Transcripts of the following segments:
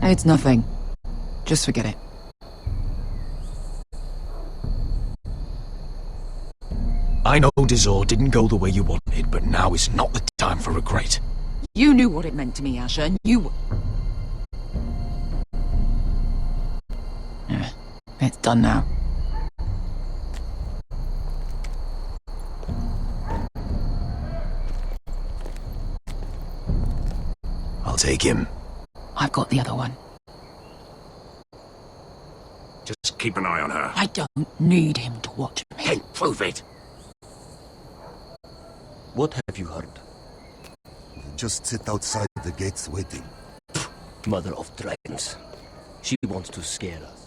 It's nothing. Just forget it. I know Dizor didn't go the way you wanted, but now is not the time for regret. You knew what it meant to me, Asher, and you... It's done now. I'll take him. I've got the other one. Just keep an eye on her. I don't need him to watch me. Hey, prove it! What have you heard? Just sit outside the gates waiting. Mother of dragons. She wants to scare us.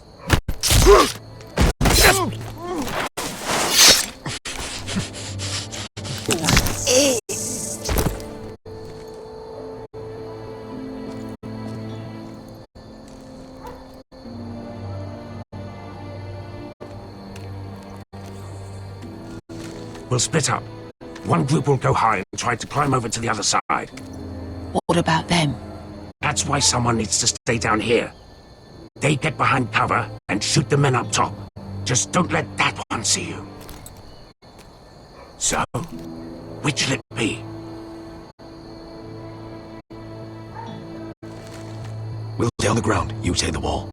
We'll split up. One group will go high and try to climb over to the other side. What about them? That's why someone needs to stay down here. They get behind cover and shoot the men up top. Just don't let that one see you. So, which'll it be? We'll stay on the ground. You take the wall.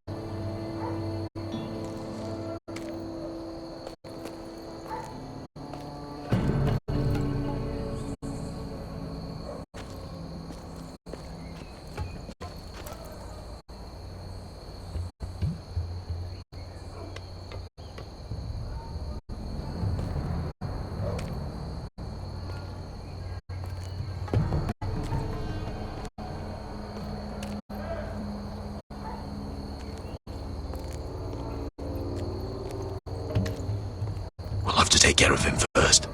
We'll have to take care of him first.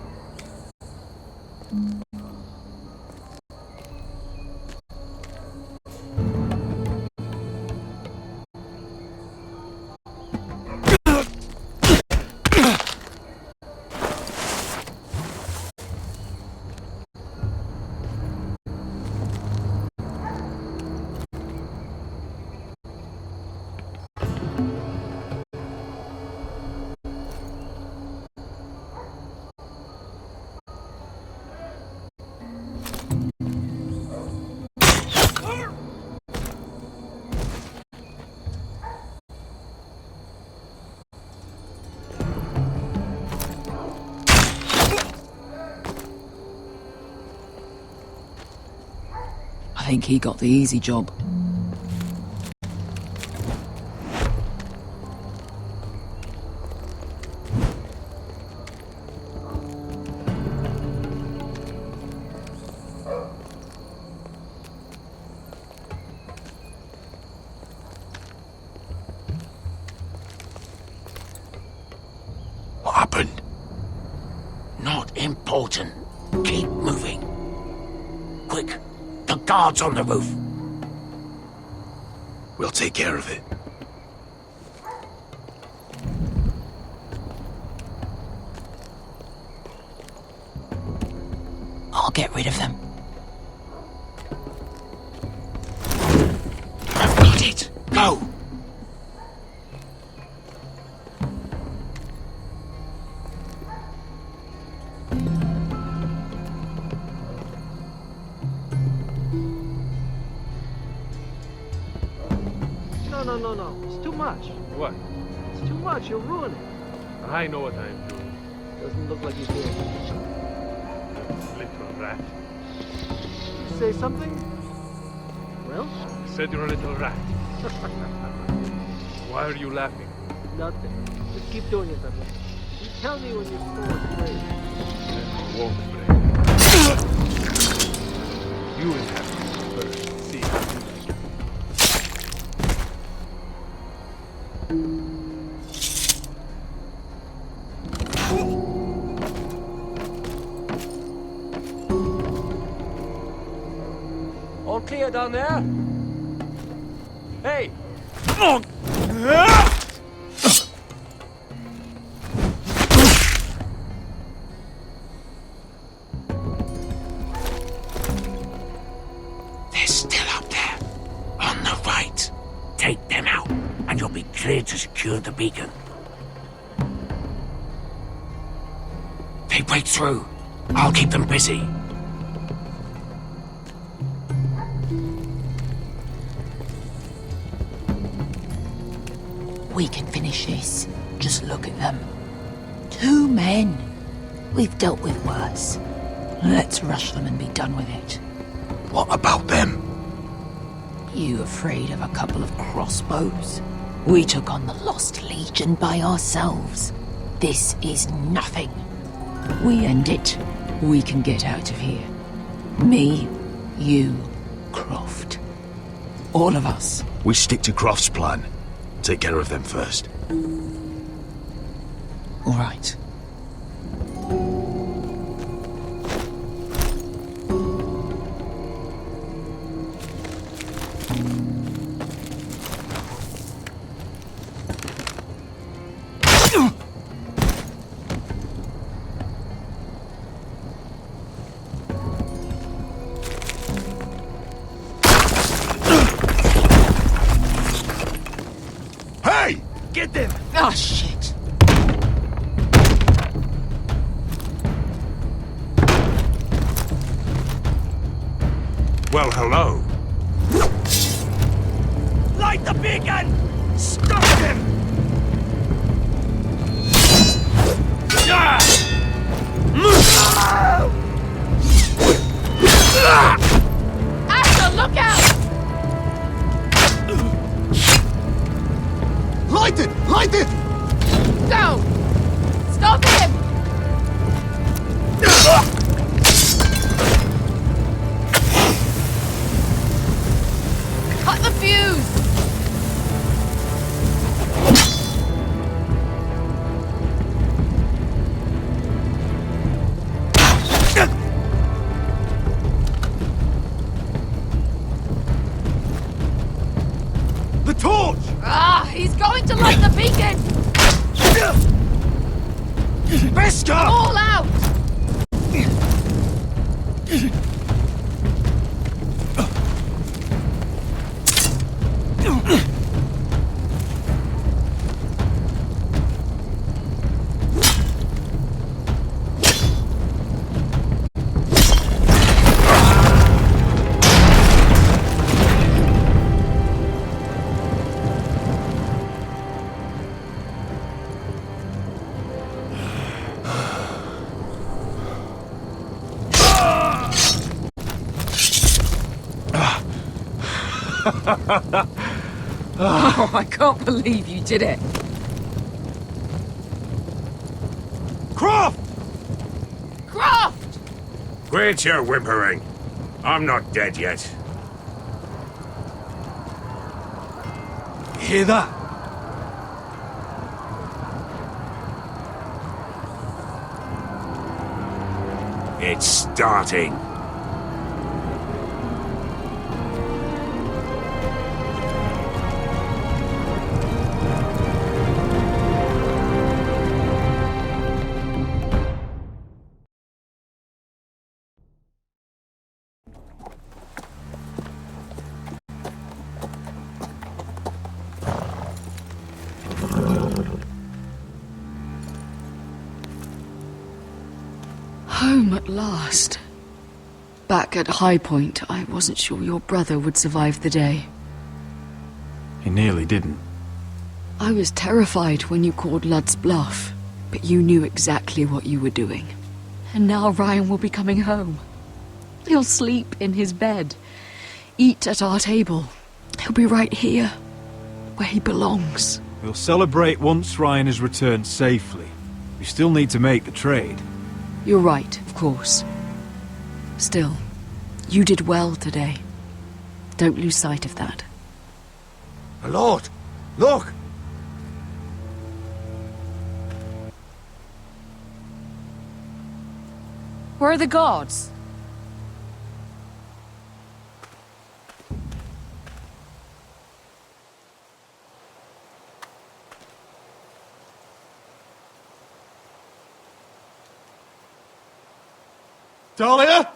I think he got the easy job. What happened? Not important. Keep moving. Quick! The guards on the roof! We'll take care of it. I'll get rid of them. I've got it! Go! No. It's too much. What? It's too much. You're ruining. I know what I'm doing. Doesn't look like you do. Little rat. You say something? Well? I said you're a little rat. Why are you laughing? Nothing. Just keep doing it that way. You tell me when your sword breaks. Then it won't break. You will have to first. See how you like it. All clear down there? Hey! cleared to secure the beacon. They break through. I'll keep them busy. We can finish this. Just look at them. 2 men. We've dealt with worse. Let's rush them and be done with it. What about them? You afraid of a couple of crossbows? We took on the Lost Legion by ourselves. This is nothing. We end it. We can get out of here. Me, you, Croft. All of us. We stick to Croft's plan. Take care of them first. All right. Hey! Get them! Ah, shit. Well, hello. Light the beacon! Stop them! Asher, look out! Light it! Light it! Go! Stop him! Cut the fuse! The torch! Ah, he's going to light the beacon! Beska! All out! Oh, I can't believe you did it. Croft! Croft! Quit your whimpering. I'm not dead yet. You hear that? It's starting. Home at last. Back at High Point, I wasn't sure your brother would survive the day. He nearly didn't. I was terrified when you called Ludd's bluff, but you knew exactly what you were doing. And now Ryan will be coming home. He'll sleep in his bed, eat at our table. He'll be right here, where he belongs. We'll celebrate once Ryan has returned safely. We still need to make the trade. You're right, of course. Still, you did well today. Don't lose sight of that. My lord! Look! Where are the guards? Dahlia?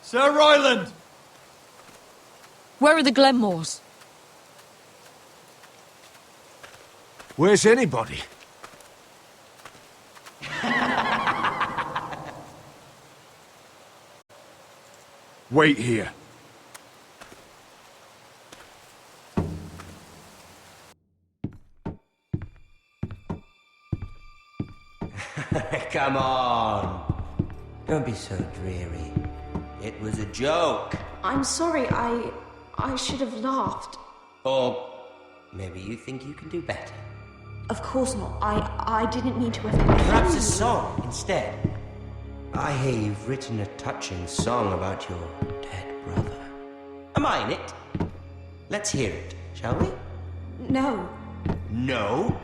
Sir Royland! Where are the Glenmores? Where's anybody? Wait here. Come on. Don't be so dreary. It was a joke. I'm sorry, I should have laughed. Or maybe you think you can do better. Of course not. I didn't mean to offend you. Perhaps a song instead. I hear you've written a touching song about your dead brother. Am I in it? Let's hear it, shall we? No. No?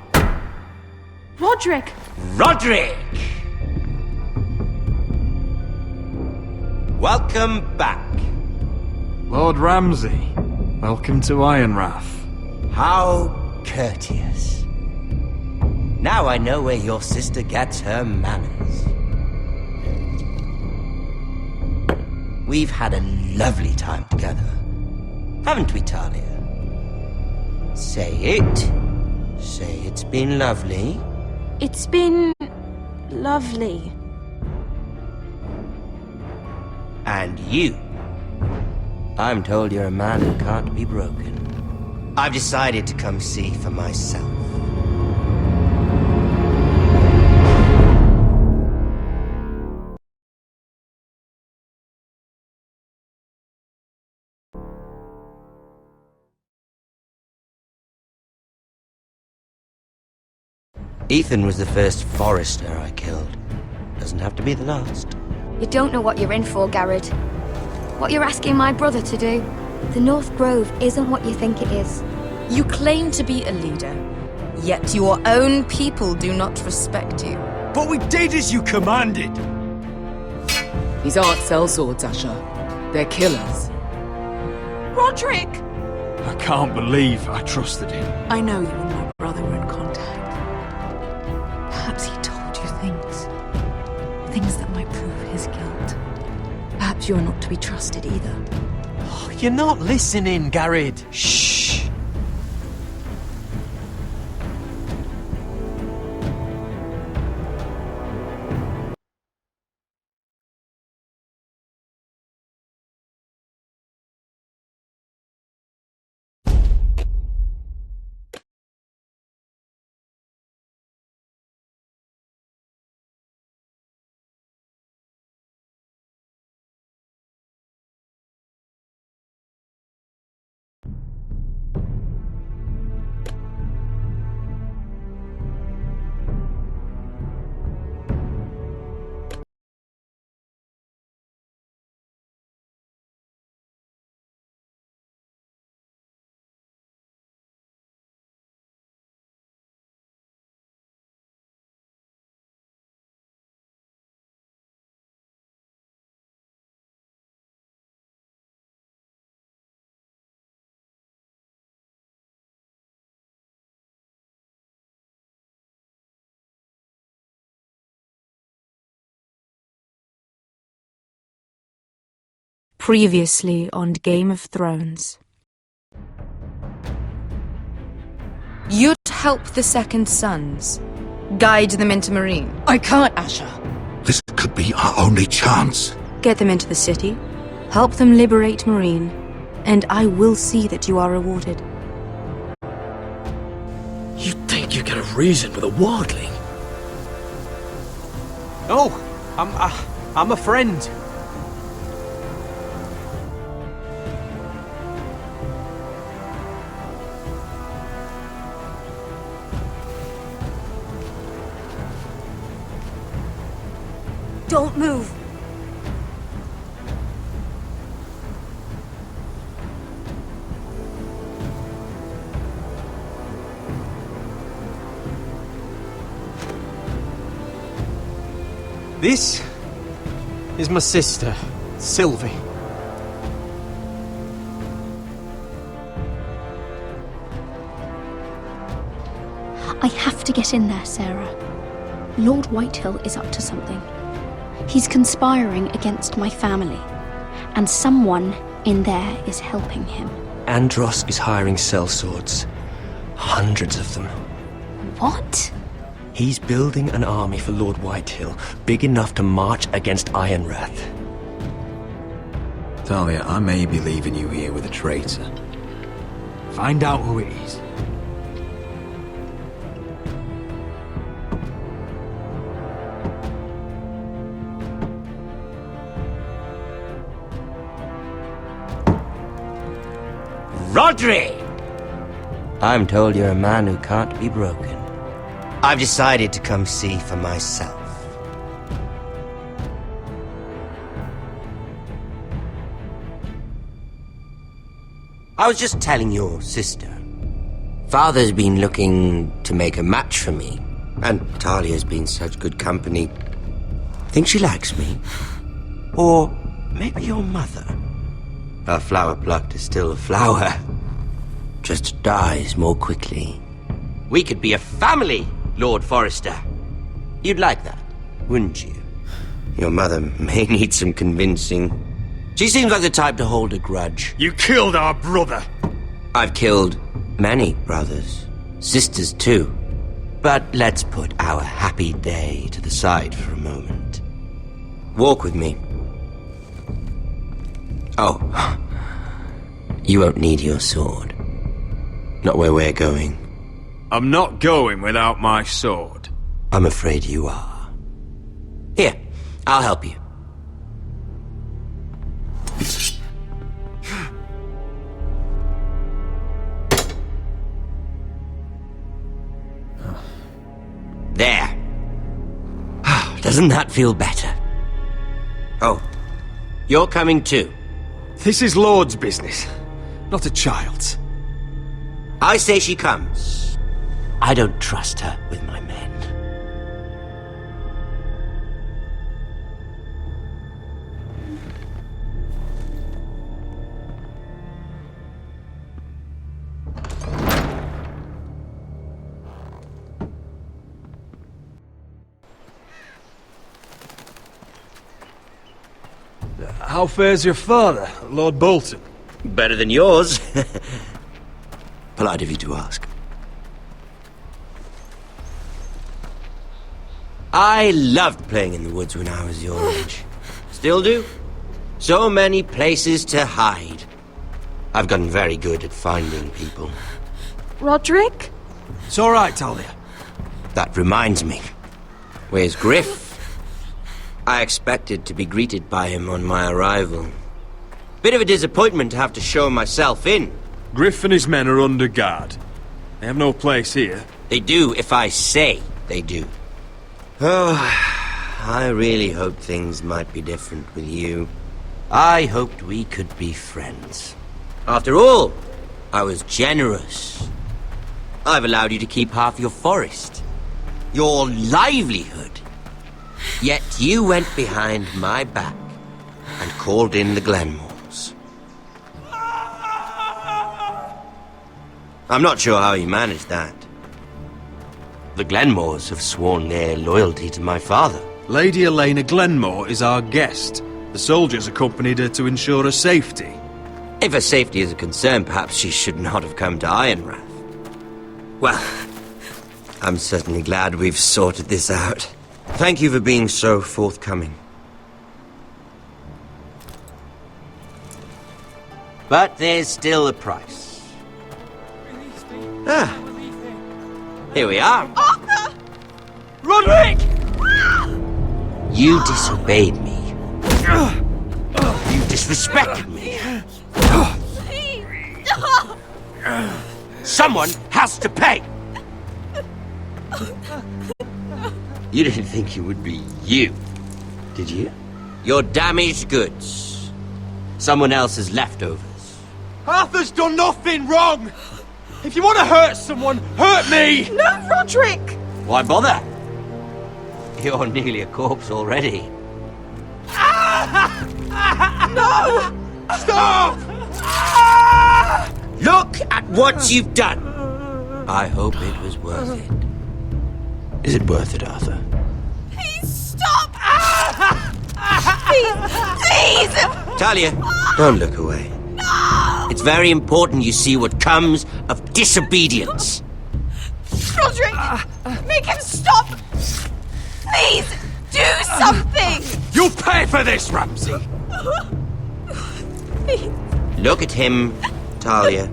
Roderick! Roderick! Welcome back. Lord Ramsay, welcome to Ironrath. How courteous. Now I know where your sister gets her manners. We've had a lovely time together, haven't we, Talia? Say it. Say it's been lovely. It's been lovely. And you. I'm told you're a man who can't be broken. I've decided to come see for myself. Ethan was the first forester I killed. Doesn't have to be the last. You don't know what you're in for, Garrett. What you're asking my brother to do. The North Grove isn't what you think it is. You claim to be a leader, yet your own people do not respect you. But we did as you commanded! These aren't sellswords, Asher. They're killers. Roderick! I can't believe I trusted him. I know you and my brother were in contact. Perhaps he told you things that might prove his guilt. Perhaps you're not to be trusted either. Oh, you're not listening, Garrett. Shh. Previously on Game of Thrones. You'd help the Second Sons. Guide them into Marine. I can't, Asher. This could be our only chance. Get them into the city. Help them liberate Marine. And I will see that you are rewarded. You think you can reason with a wardling? No, I'm a friend. Don't move. This is my sister, Sylvie. I have to get in there, Sarah. Lord Whitehill is up to something. He's conspiring against my family, and someone in there is helping him. Andros is hiring sellswords. Hundreds of them. What? He's building an army for Lord Whitehill, big enough to march against Ironrath. Talia, I may be leaving you here with a traitor. Find out who it is. Rodri! I'm told you're a man who can't be broken. I've decided to come see for myself. I was just telling your sister. Father's been looking to make a match for me, and Talia's been such good company. I think she likes me. Or maybe your mother. A flower plucked is still a flower. Just dies more quickly. We could be a family, Lord Forrester. You'd like that, wouldn't you? Your mother may need some convincing. She seems like the type to hold a grudge. You killed our brother! I've killed many brothers. Sisters, too. But let's put our happy day to the side for a moment. Walk with me. Oh. You won't need your sword. Not where we're going. I'm not going without my sword. I'm afraid you are. Here, I'll help you. There. Doesn't that feel better? Oh, you're coming too. This is Lord's business, not a child's. I say she comes. I don't trust her with my men. How fares your father, Lord Bolton? Better than yours. Polite of you to ask. I loved playing in the woods when I was your age. Still do. So many places to hide. I've gotten very good at finding people. Roderick? It's all right, Talia. That reminds me. Where's Griff? I expected to be greeted by him on my arrival. Bit of a disappointment to have to show myself in. Griff and his men are under guard. They have no place here. They do if I say they do. Oh, I really hoped things might be different with you. I hoped we could be friends. After all, I was generous. I've allowed you to keep half your forest. Your livelihood. Yet you went behind my back and called in the Glenmores. I'm not sure how you managed that. The Glenmores have sworn their loyalty to my father. Lady Elena Glenmore is our guest. The soldiers accompanied her to ensure her safety. If her safety is a concern, perhaps she should not have come to Ironrath. Well, I'm certainly glad we've sorted this out. Thank you for being so forthcoming. But there's still a price. Ah, here we are. Arthur! Roderick! You disobeyed me. You disrespected me. Someone has to pay! You didn't think it would be you, did you? Your damaged goods. Someone else's leftovers. Arthur's done nothing wrong! If you want to hurt someone, hurt me! No, Roderick! Why bother? You're nearly a corpse already. No! Stop! Look at what you've done! I hope it was worth it. Is it worth it, Arthur? Please stop! Please! Talia, don't look away. No! It's very important you see what comes of disobedience. Roderick! Make him stop! Please, do something! You'll pay for this, Ramsay! Please. Look at him, Talia.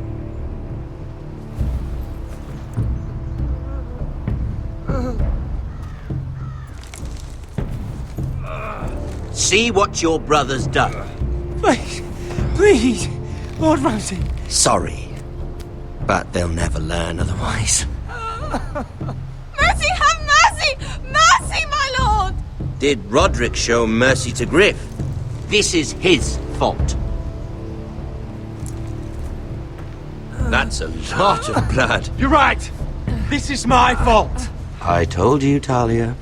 See what your brother's done. Please, Lord Ramsay. Sorry, but they'll never learn otherwise. Mercy, have mercy! Mercy, my lord! Did Roderick show mercy to Griff? This is his fault. That's a lot of blood. You're right. This is my fault. I told you, Talia.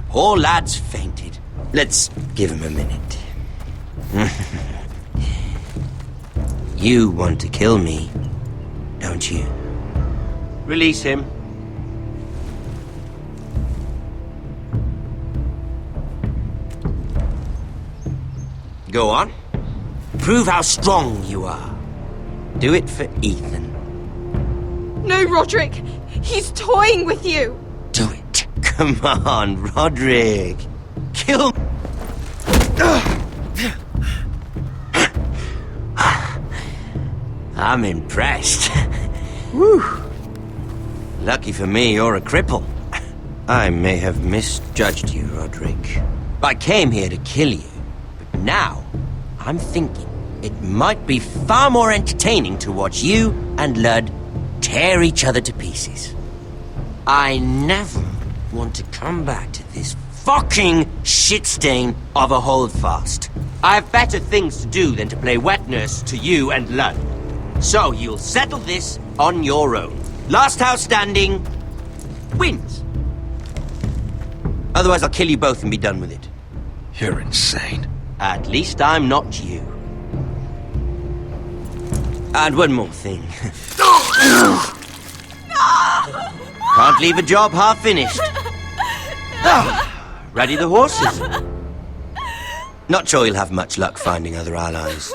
Poor lad's fainted. Let's give him a minute. You want to kill me, don't you? Release him. Go on. Prove how strong you are. Do it for Ethan. No, Roderick! He's toying with you! Do it. Come on, Roderick. Kill... I'm impressed. Whew. Lucky for me, you're a cripple. I may have misjudged you, Roderick. I came here to kill you, but now I'm thinking it might be far more entertaining to watch you and Lud tear each other to pieces. I never want to come back to this fucking shit stain of a holdfast. I have better things to do than to play wet nurse to you and Lud. So you'll settle this on your own. Last house standing wins. Otherwise I'll kill you both and be done with it. You're insane. At least I'm not you. And one more thing. Can't leave a job half finished. Ready the horses? Not sure you'll have much luck finding other allies.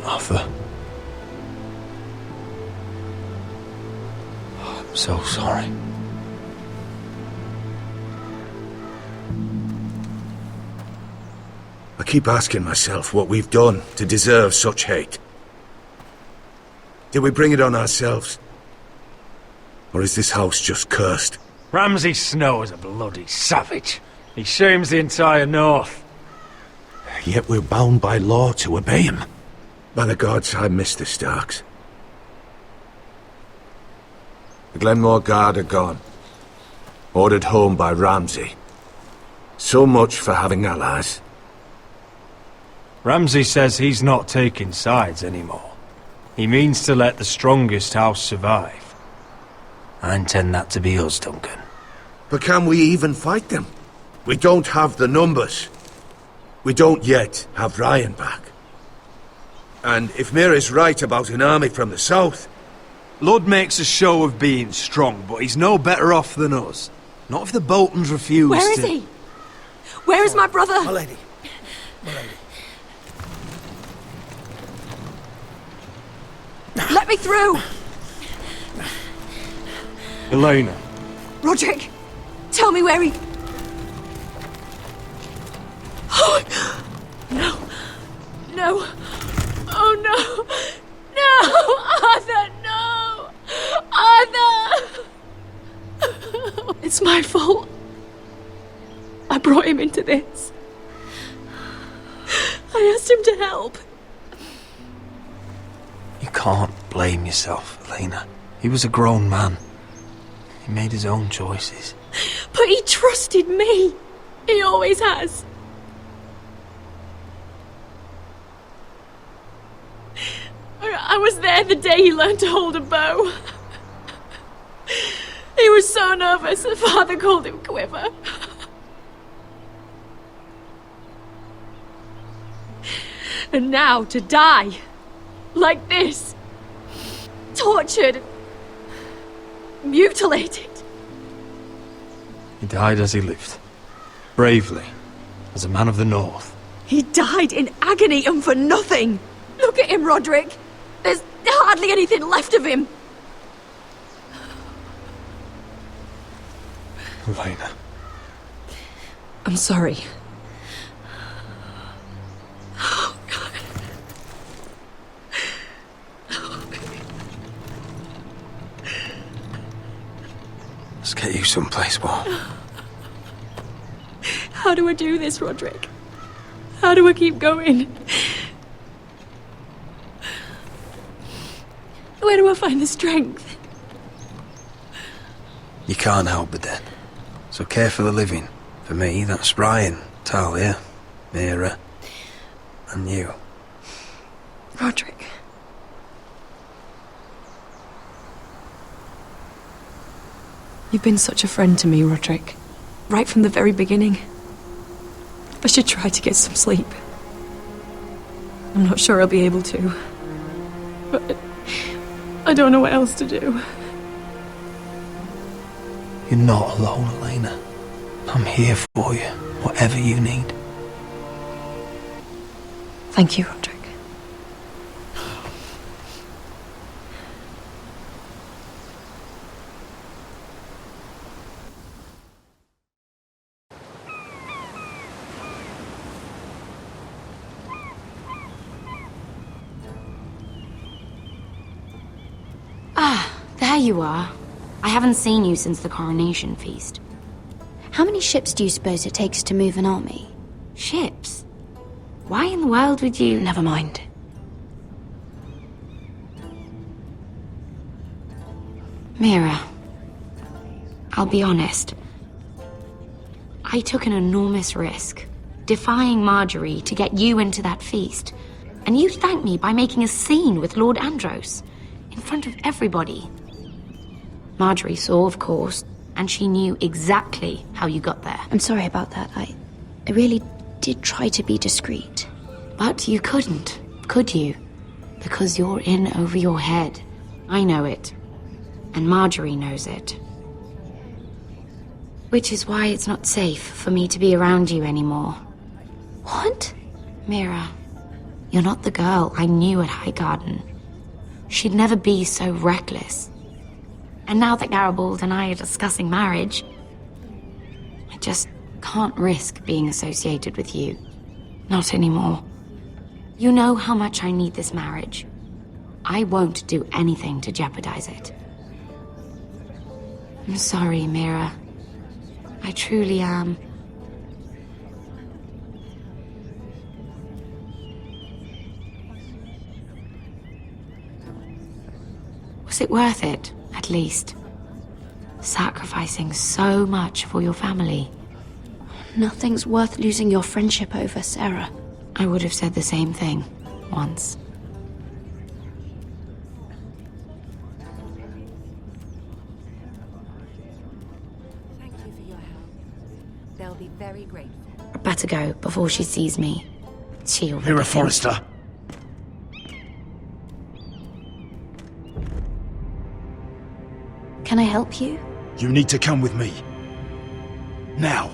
Arthur. I'm so sorry. keep asking myself what we've done to deserve such hate. Did we bring it on ourselves? Or is this house just cursed? Ramsay Snow is a bloody savage. He shames the entire North. Yet we're bound by law to obey him. By the gods, I miss the Starks. The Glenmore Guard are gone. Ordered home by Ramsay. So much for having allies. Ramsay says he's not taking sides anymore. He means to let the strongest house survive. I intend that to be us, Duncan. But can we even fight them? We don't have the numbers. We don't yet have Ryan back. And if Mira's right about an army from the south... Lud makes a show of being strong, but he's no better off than us. Not if the Boltons refuse Where is to... he? Where is my brother? My lady. My lady. Let me through! Elena. Roderick, tell me where he... Oh, no. No. Oh, no. No! Arthur, no! Arthur! It's my fault. I brought him into this. I asked him to help. You can't blame yourself, Elena. He was a grown man. He made his own choices. But he trusted me. He always has. I was there the day he learned to hold a bow. He was so nervous that Father called him Quiver. And now to die. Like this. Tortured. Mutilated. He died as he lived. Bravely. As a man of the North. He died in agony and for nothing. Look at him, Roderick. There's hardly anything left of him. Elena. I'm sorry. Oh, God. Let's get you someplace warm. How do I do this, Roderick? How do I keep going? Where do I find the strength? You can't help the dead. So care for the living. For me, that's Ryan, Talia, Mira, and you. Roderick. You've been such a friend to me, Roderick. Right from the very beginning. I should try to get some sleep. I'm not sure I'll be able to. But I don't know what else to do. You're not alone, Elena. I'm here for you, whatever you need. Thank you, Roderick. There you are. I haven't seen you since the coronation feast. How many ships do you suppose it takes to move an army? Ships? Why in the world would you... Never mind. Mira, I'll be honest. I took an enormous risk, defying Marjorie to get you into that feast. And you thanked me by making a scene with Lord Andros, in front of everybody. Marjorie saw, of course, and she knew exactly how you got there. I'm sorry about that. I really did try to be discreet. But you couldn't, could you? Because you're in over your head. I know it. And Marjorie knows it. Which is why it's not safe for me to be around you anymore. What? Mira, you're not the girl I knew at Highgarden. She'd never be so reckless. And now that Garibald and I are discussing marriage, I just can't risk being associated with you. Not anymore. You know how much I need this marriage. I won't do anything to jeopardize it. I'm sorry, Mira. I truly am. Was it worth it, at least? Sacrificing so much for your family. Nothing's worth losing your friendship over, Sarah. I would have said the same thing, once. Thank you for your help. They'll be very grateful. I better go before she sees me. She already Mira thinks- Forrester. Can I help you? You need to come with me. Now.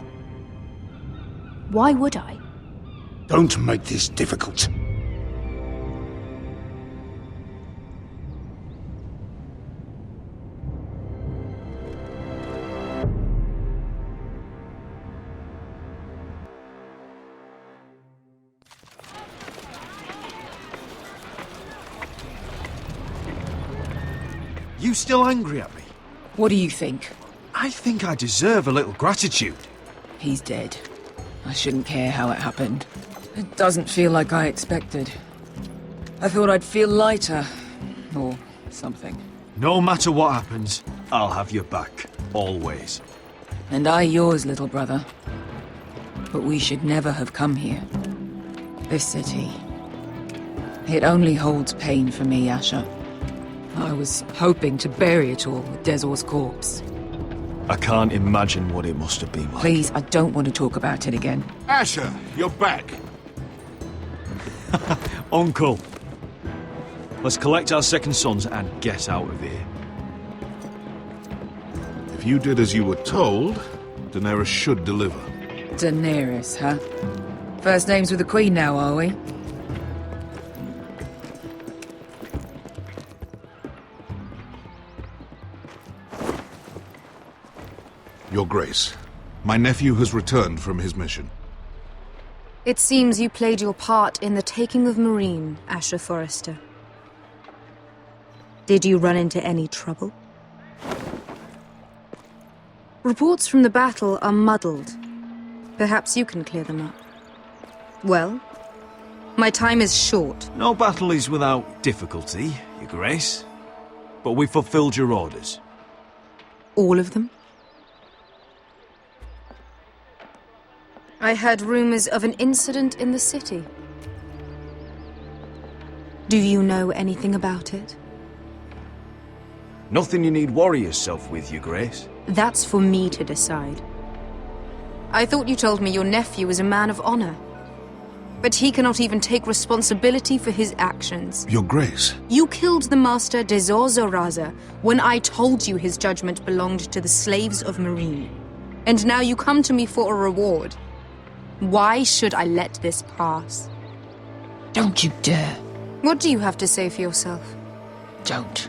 Why would I? Don't make this difficult. You still angry at me? What do you think? I think I deserve a little gratitude. He's dead. I shouldn't care how it happened. It doesn't feel like I expected. I thought I'd feel lighter. Or something. No matter what happens, I'll have your back. Always. And I yours, little brother. But we should never have come here. This city. It only holds pain for me, Asher. I was hoping to bury it all with Dezor's corpse. I can't imagine what it must have been like. Please, I don't want to talk about it again. Asher, you're back. Uncle. Let's collect our second sons and get out of here. If you did as you were told, Daenerys should deliver. Daenerys, huh? First names with the Queen now, are we? Your Grace, my nephew has returned from his mission. It seems you played your part in the taking of Marine, Asher Forrester. Did you run into any trouble? Reports from the battle are muddled. Perhaps you can clear them up. Well, my time is short. No battle is without difficulty, Your Grace. But we fulfilled your orders. All of them? I heard rumors of an incident in the city. Do you know anything about it? Nothing you need worry yourself with, Your Grace. That's for me to decide. I thought you told me your nephew was a man of honor. But he cannot even take responsibility for his actions. Your Grace. You killed the master Dezor Zoraza when I told you his judgment belonged to the slaves of Marine. And now you come to me for a reward. Why should I let this pass? Don't you dare. What do you have to say for yourself? Don't.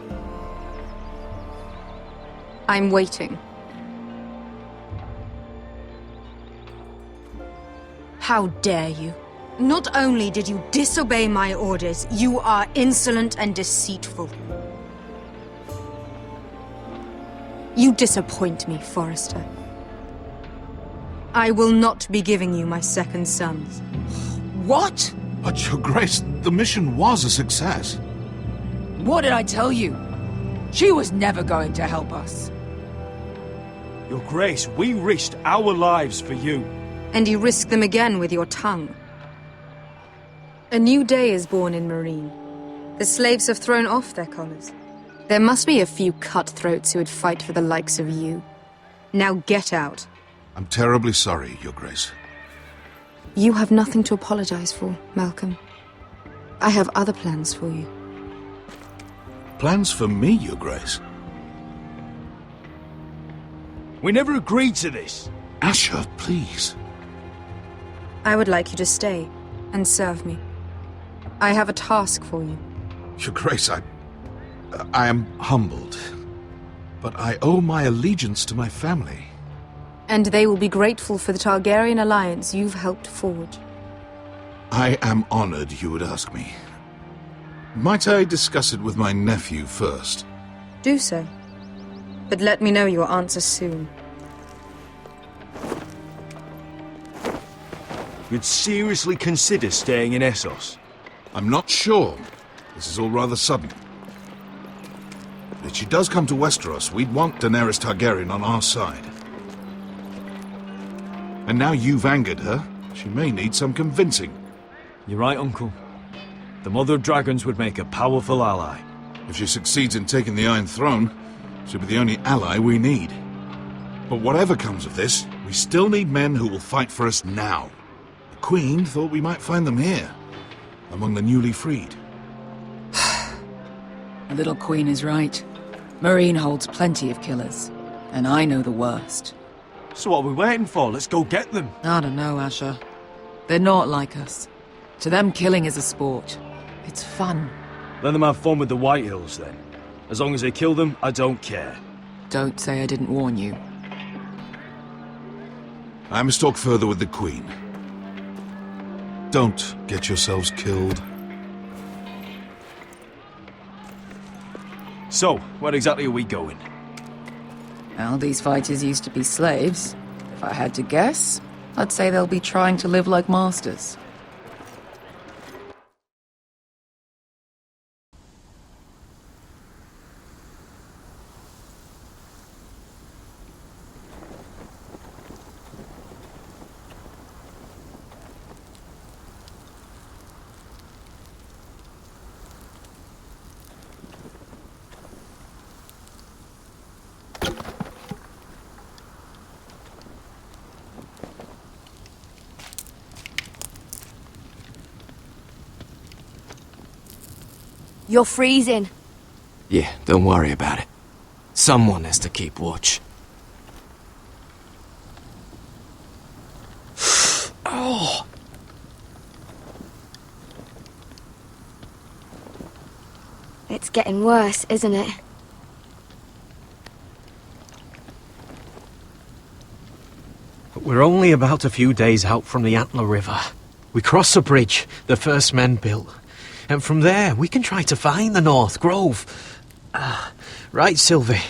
I'm waiting. How dare you? Not only did you disobey my orders, you are insolent and deceitful. You disappoint me, Forrester. I will not be giving you my second sons. What? But, Your Grace, the mission was a success. What did I tell you? She was never going to help us. Your Grace, we risked our lives for you. And you risk them again with your tongue. A new day is born in Marine. The slaves have thrown off their collars. There must be a few cutthroats who would fight for the likes of you. Now get out. I'm terribly sorry, Your Grace. You have nothing to apologize for, Malcolm. I have other plans for you. Plans for me, Your Grace? We never agreed to this. Asher, please. I would like you to stay and serve me. I have a task for you. Your Grace, I am humbled. But I owe my allegiance to my family. And they will be grateful for the Targaryen alliance you've helped forge. I am honored you would ask me. Might I discuss it with my nephew first? Do so. But let me know your answer soon. You'd seriously consider staying in Essos? I'm not sure. This is all rather sudden. But if she does come to Westeros, we'd want Daenerys Targaryen on our side. And now you've angered her, she may need some convincing. You're right, Uncle. The Mother of Dragons would make a powerful ally. If she succeeds in taking the Iron Throne, she'll be the only ally we need. But whatever comes of this, we still need men who will fight for us now. The Queen thought we might find them here, among the newly freed. The little queen is right. Marine holds plenty of killers, and I know the worst. So what are we waiting for? Let's go get them. I don't know, Asher. They're not like us. To them, killing is a sport. It's fun. Let them have fun with the White Hills, then. As long as they kill them, I don't care. Don't say I didn't warn you. I must talk further with the Queen. Don't get yourselves killed. So, where exactly are we going? Well, these fighters used to be slaves. If I had to guess, I'd say they'll be trying to live like masters. You're freezing. Yeah, don't worry about it. Someone has to keep watch. Oh! It's getting worse, isn't it? We're only about a few days out from the Antler River. We cross the bridge the first men built. And from there, we can try to find the North Grove. Right, Sylvie?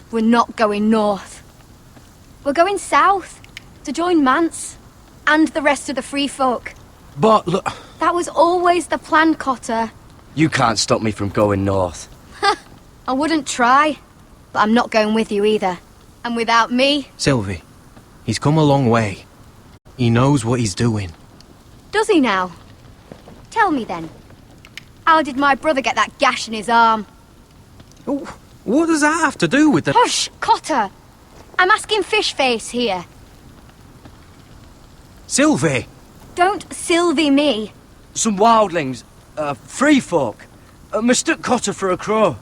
We're not going north. We're going south, to join Mance, and the rest of the free folk. But look... That was always the plan, Cotter. You can't stop me from going north. I wouldn't try, but I'm not going with you either. And without me... Sylvie, he's come a long way. He knows what he's doing. Does he now? Tell me then. How did my brother get that gash in his arm? What does that have to do with the... Hush, Cotter! I'm asking Fishface here. Sylvie! Don't Sylvie me. Some wildlings, free folk, mistook Cotter for a crow.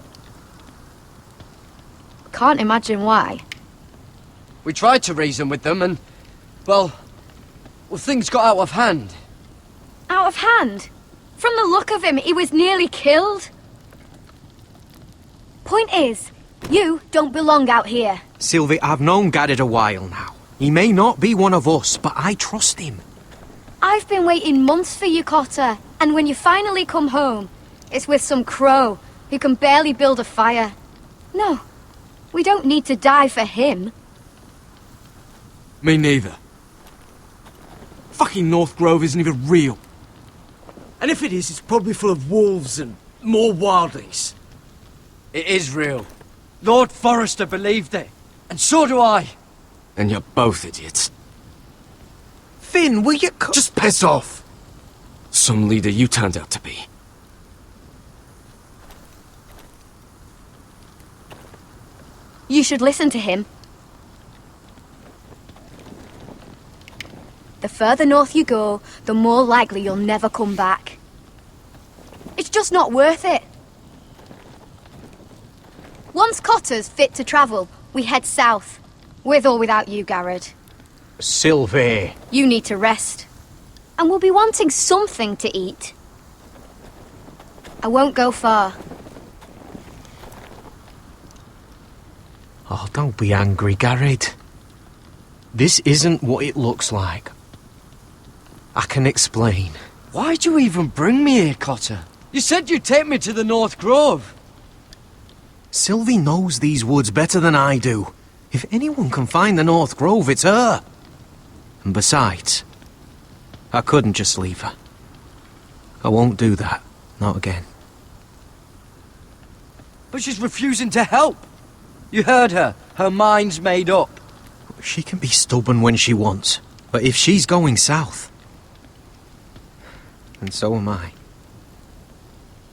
Can't imagine why. We tried to reason with them and, well, things got out of hand. Out of hand? From the look of him, he was nearly killed. Point is, you don't belong out here. Sylvie, I've known Garrett a while now. He may not be one of us, but I trust him. I've been waiting months for you, Cotter, and when you finally come home, it's with some crow who can barely build a fire. No, we don't need to die for him. Me neither. Fucking North Grove isn't even real. And if it is, it's probably full of wolves and more wildlings. It is real. Lord Forrester believed it. And so do I. And you're both idiots. Finn, will you just piss off! Some leader you turned out to be. You should listen to him. The further north you go, the more likely you'll never come back. It's just not worth it. Once Cotter's fit to travel, we head south. With or without you, Garrett. Sylvie. You need to rest. And we'll be wanting something to eat. I won't go far. Oh, don't be angry, Garrett. This isn't what it looks like. I can explain. Why'd you even bring me here, Cotter? You said you'd take me to the North Grove. Sylvie knows these woods better than I do. If anyone can find the North Grove, it's her. And besides, I couldn't just leave her. I won't do that. Not again. But she's refusing to help. You heard her. Her mind's made up. She can be stubborn when she wants. But if she's going south, then so am I.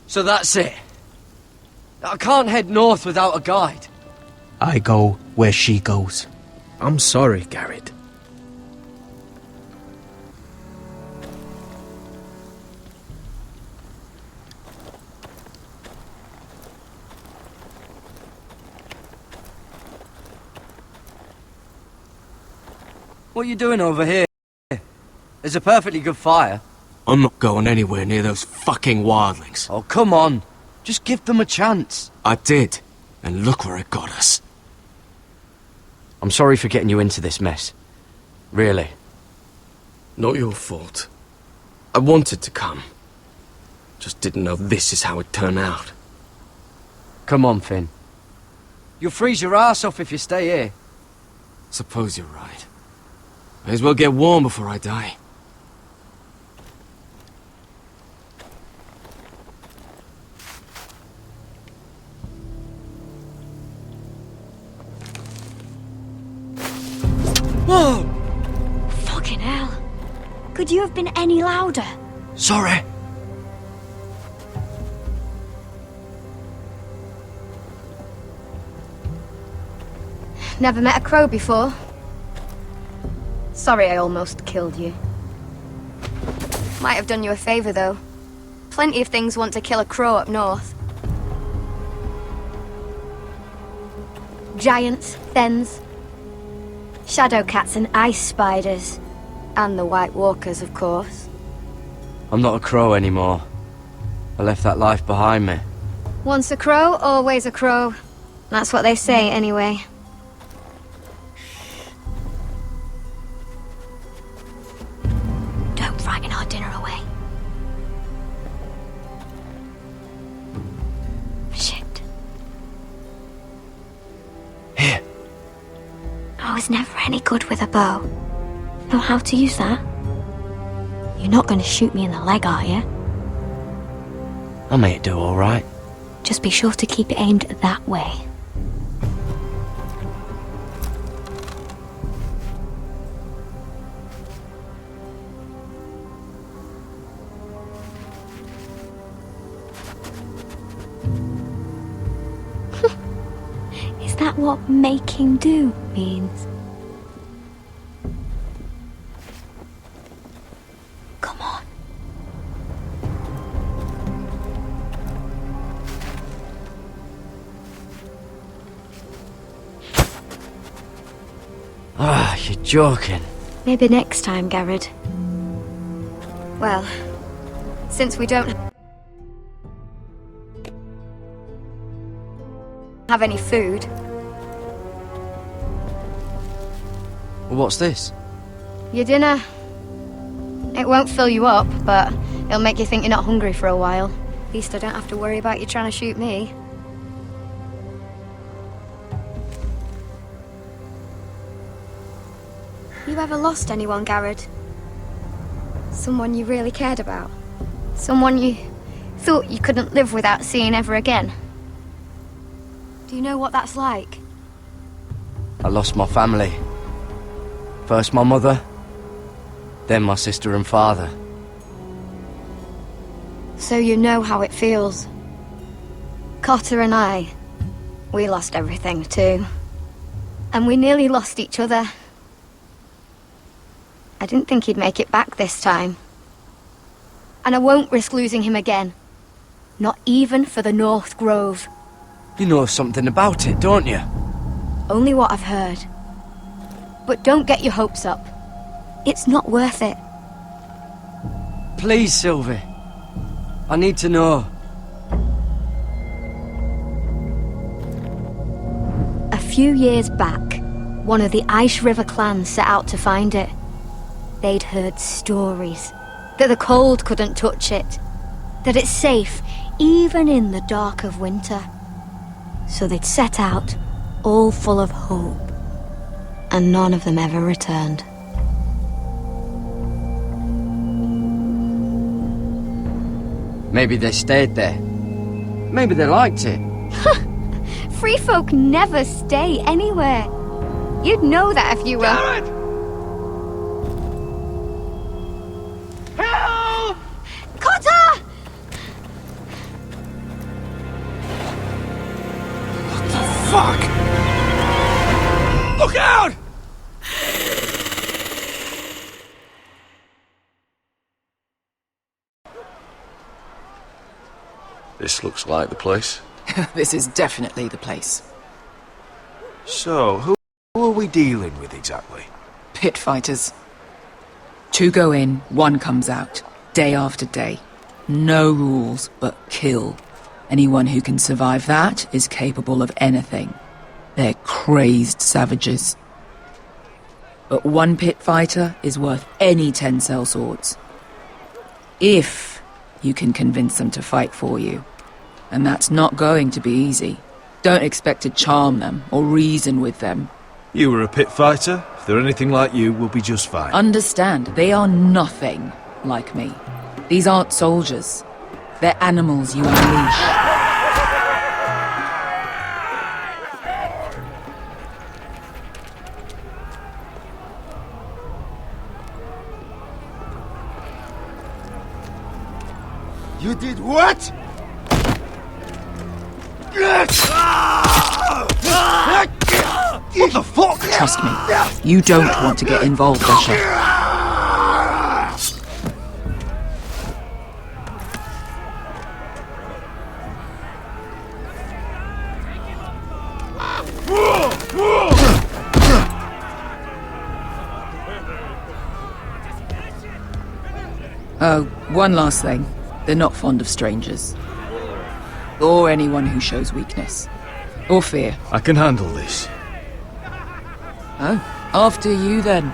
So that's it. I can't head north without a guide. I go where she goes. I'm sorry, Garrett. What are you doing over here? There's a perfectly good fire. I'm not going anywhere near those fucking wildlings. Oh, come on. Just give them a chance. I did, and look where it got us. I'm sorry for getting you into this mess. Really. Not your fault. I wanted to come. Just didn't know this is how it'd turn out. Come on, Finn. You'll freeze your ass off if you stay here. Suppose you're right. May as well get warm before I die. Whoa! Fucking hell. Could you have been any louder? Sorry. Never met a crow before. Sorry I almost killed you. Might have done you a favour, though. Plenty of things want to kill a crow up north. Giants, thens, shadow cats and ice spiders. And the White Walkers, of course. I'm not a crow anymore. I left that life behind me. Once a crow, always a crow. That's what they say, anyway. Don't frighten our dinner away. Shit. Here. I was never any good with a bow. Know how to use that? You're not going to shoot me in the leg, are you? I may do all right. Just be sure to keep it aimed that way. Is that what making do means? Come on. Ah, you're joking. Maybe next time, Garrett. Well, since we don't have any food. What's this? Your dinner. It won't fill you up, but it'll make you think you're not hungry for a while. At least I don't have to worry about you trying to shoot me. You ever lost anyone, Garrett? Someone you really cared about? Someone you thought you couldn't live without seeing ever again? Do you know what that's like? I lost my family. First my mother, then my sister and father. So you know how it feels. Cotter and I, we lost everything too. And we nearly lost each other. I didn't think he'd make it back this time. And I won't risk losing him again. Not even for the North Grove. You know something about it, don't you? Only what I've heard. But don't get your hopes up. It's not worth it. Please, Sylvie. I need to know. A few years back, one of the Ice River clans set out to find it. They'd heard stories. That the cold couldn't touch it. That it's safe, even in the dark of winter. So they'd set out, all full of hope. And none of them ever returned. Maybe they stayed there. Maybe they liked it. Free folk never stay anywhere. You'd know that if you were... Garrett! Help! Cotter! What the fuck? Look out! This looks like the place. This is definitely the place. So, who are we dealing with exactly? Pit fighters. 2 go in, 1 comes out. Day after day. No rules, but kill. Anyone who can survive that is capable of anything. They're crazed savages. But 1 pit fighter is worth any 10 sellswords. If you can convince them to fight for you. And that's not going to be easy. Don't expect to charm them or reason with them. You were a pit fighter. If they're anything like you, we'll be just fine. Understand, they are nothing like me. These aren't soldiers. They're animals you unleash. You did what? What the fuck? Trust me, you don't want to get involved, Asher. Oh, one last thing. They're not fond of strangers. Or anyone who shows weakness. Or fear. I can handle this. Oh, after you then.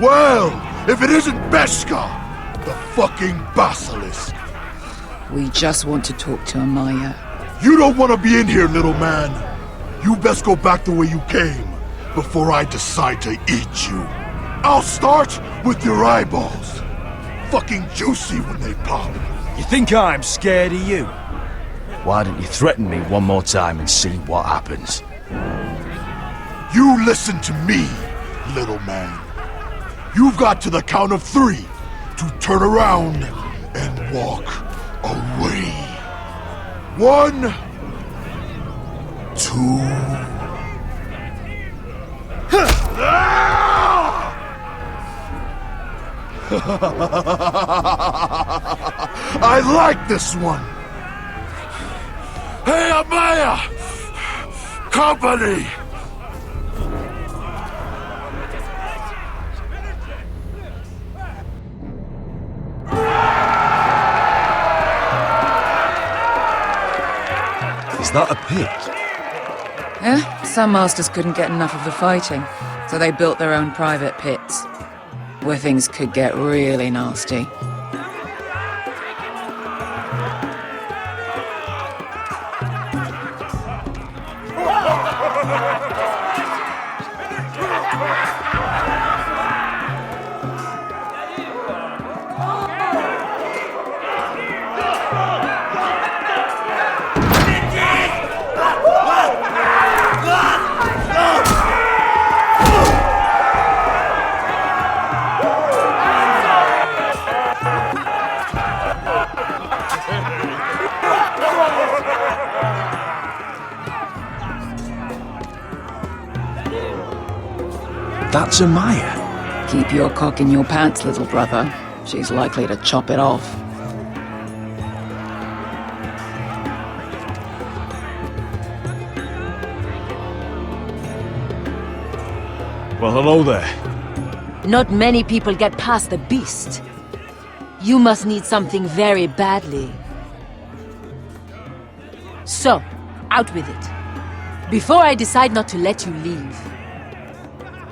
Well, if it isn't Beskha, the fucking basilisk. We just want to talk to Amaya. You don't want to be in here, little man. You best go back the way you came, before I decide to eat you. I'll start with your eyeballs. Fucking juicy when they pop. You think I'm scared of you? Why don't you threaten me one more time and see what happens? You listen to me, little man. You've got to the count of 3 to turn around and walk away. 1, 2... I like this one. Hey, Amaya! Company! Is that a pit? Yeah, some masters couldn't get enough of the fighting, so they built their own private pits, where things could get really nasty. That's Amaya. Keep your cock in your pants, little brother. She's likely to chop it off. Well, hello there. Not many people get past the beast. You must need something very badly. So, out with it. Before I decide not to let you leave.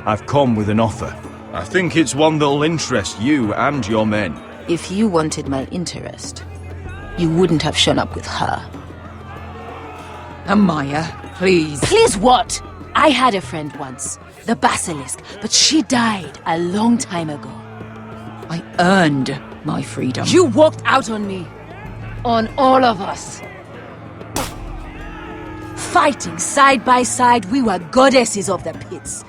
I've come with an offer. I think it's one that'll interest you and your men. If you wanted my interest, you wouldn't have shown up with her. Amaya, please. Please what? I had a friend once, the Basilisk, but she died a long time ago. I earned my freedom. You walked out on me. On all of us. Fighting side by side, we were goddesses of the pits.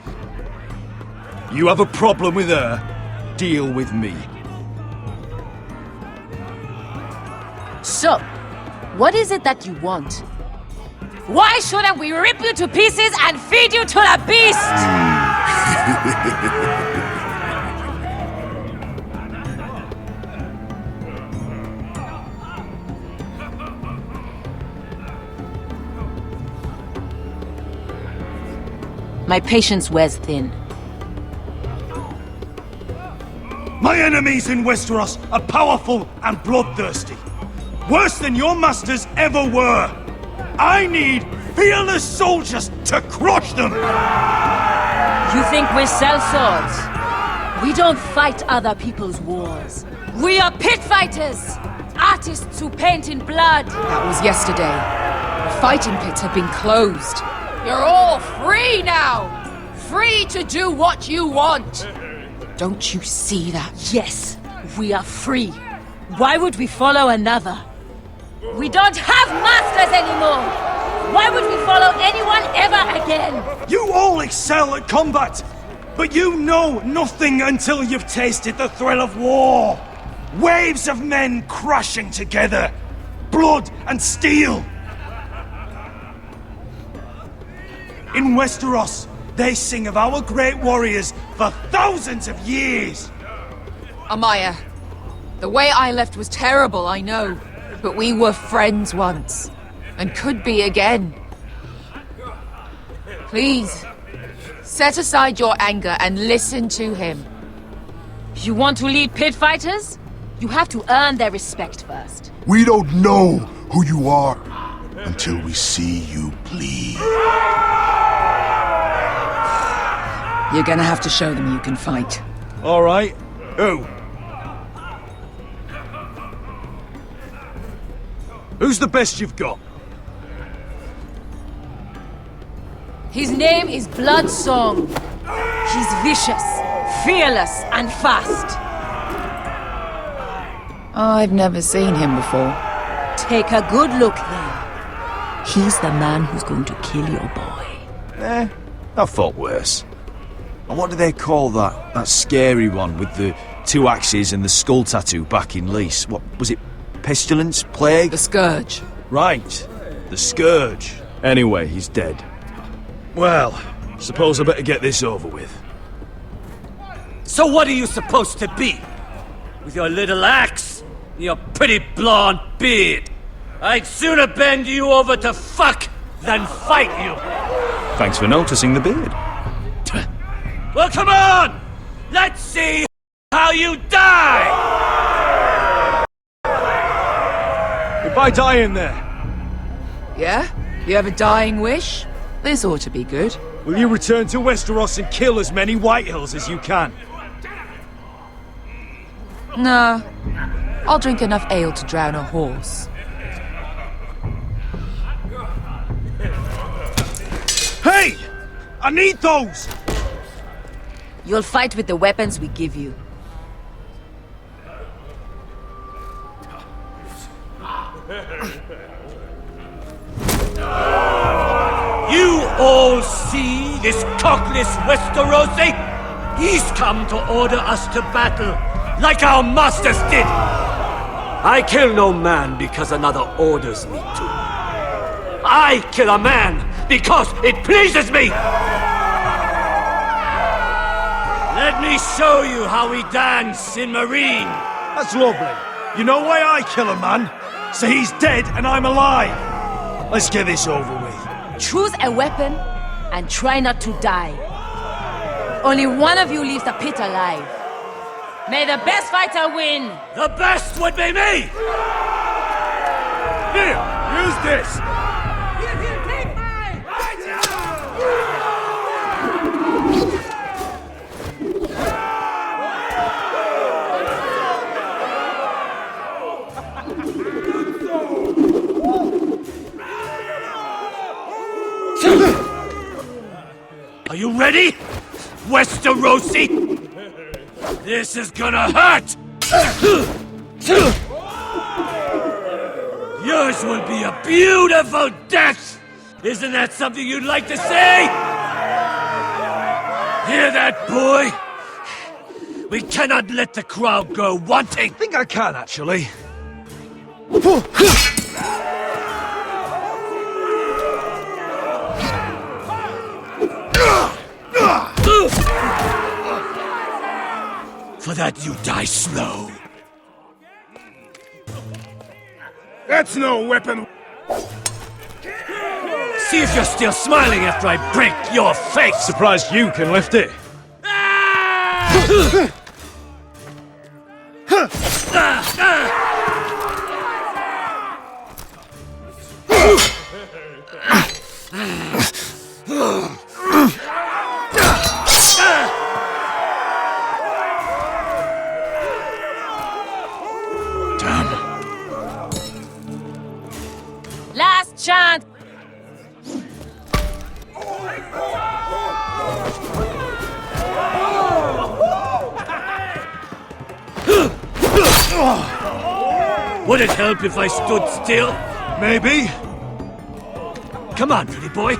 You have a problem with her? Deal with me. So, what is it that you want? Why shouldn't we rip you to pieces and feed you to the beast? My patience wears thin. My enemies in Westeros are powerful and bloodthirsty. Worse than your masters ever were. I need fearless soldiers to crush them! You think we sell swords? We don't fight other people's wars. We are pit fighters! Artists who paint in blood! That was yesterday. The fighting pits have been closed. You're all free now! Free to do what you want! Don't you see that? Yes, we are free. Why would we follow another? We don't have masters anymore! Why would we follow anyone ever again? You all excel at combat, but you know nothing until you've tasted the thrill of war. Waves of men crashing together. Blood and steel. In Westeros, they sing of our great warriors for thousands of years. Amaya, the way I left was terrible, I know. But we were friends once. And could be again. Please, set aside your anger and listen to him. You want to lead pit fighters? You have to earn their respect first. We don't know who you are until we see you bleed. You're gonna have to show them you can fight. All right. Who? Who's the best you've got? His name is Bloodsong. He's vicious, fearless, and fast. I've never seen him before. Take a good look then. He's the man who's going to kill your boy. I thought worse. And what do they call that scary one with the 2 axes and the skull tattoo back in Lease? What was it? Pestilence? Plague? The Scourge. Right. The Scourge. Anyway, he's dead. Well, suppose I better get this over with. So what are you supposed to be? With your little axe? And your pretty blonde beard? I'd sooner bend you over to fuck than fight you. Thanks for noticing the beard. Well, come on! Let's see how you die! If I die in there, Yeah? You have a dying wish? This ought to be good. will you return to Westeros and kill as many Whitehills as you can? No. I'll drink enough ale to drown a horse. Hey! I need those! You'll fight with the weapons we give you. You all see this cockless Westerosi? He's come to order us to battle, like our masters did. I kill no man because another orders me to. I kill a man because it pleases me! Let me show you how we dance in Marine. That's lovely. You know why I kill a man? So he's dead and I'm alive. Let's get this over with. Choose a weapon and try not to die. Only one of you leaves the pit alive. May the best fighter win! The best would be me! Here, use this. you ready? Westerosi? This is gonna hurt! Yours will be a beautiful death! Isn't that something you'd like to say? Hear that, boy? We cannot let the crowd go wanting! I think I can, actually. For that you die slow. That's no weapon. See if you're still smiling after I break your face! Surprised you can lift it. Last chance! Would it help if I stood still? Maybe. Come on, pretty boy.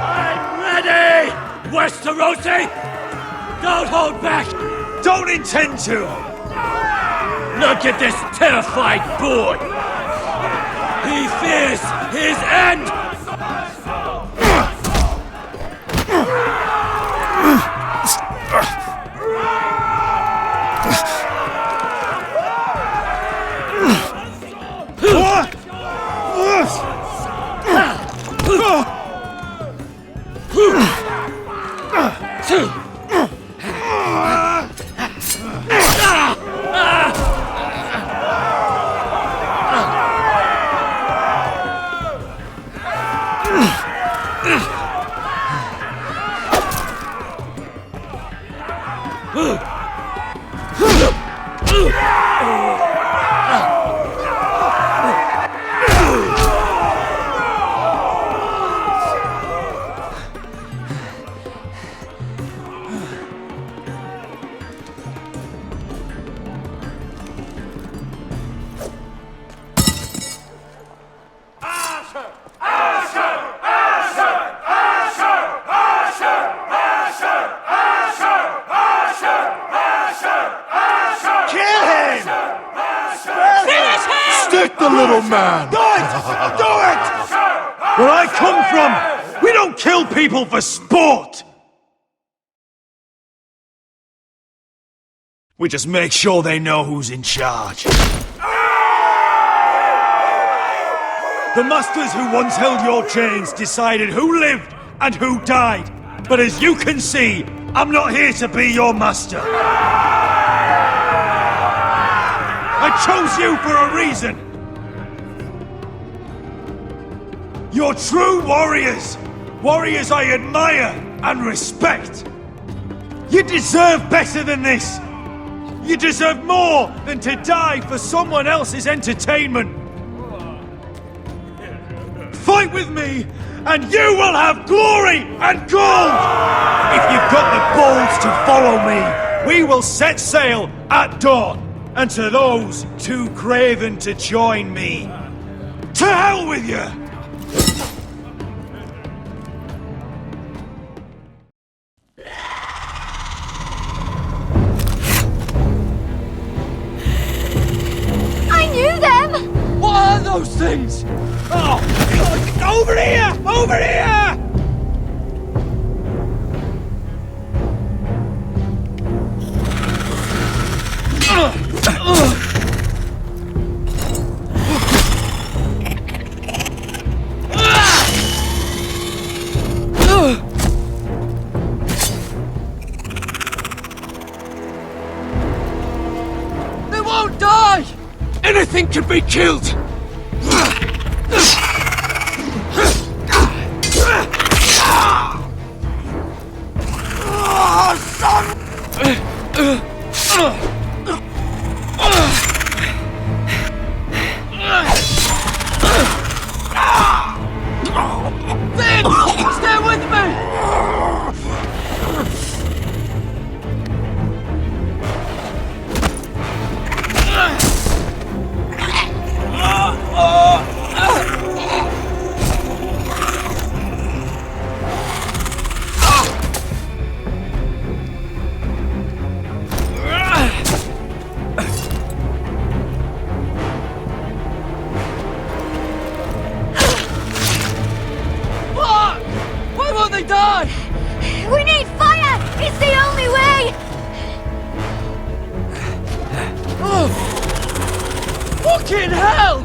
I'm ready! Westerosi! Don't hold back! Don't intend to! Look at this terrified boy! He fears his end! Stick the little man! Do it! Do it! Where I come from, we don't kill people for sport! We just make sure they know who's in charge. The masters who once held your chains decided who lived and who died. But as you can see, I'm not here to be your master. I chose you for a reason. You're true warriors. Warriors I admire and respect. You deserve better than this. You deserve more than to die for someone else's entertainment. Fight with me, and you will have glory and gold! If you've got the balls to follow me, we will set sail at dawn. And to those too craven to join me, to hell with you! I knew them! What are those things? Oh, God, over here! Over here! Don't die! Anything can be killed! Finn! Stay with me! Why won't they die? We need fire! It's the only way! Oh! Fucking hell!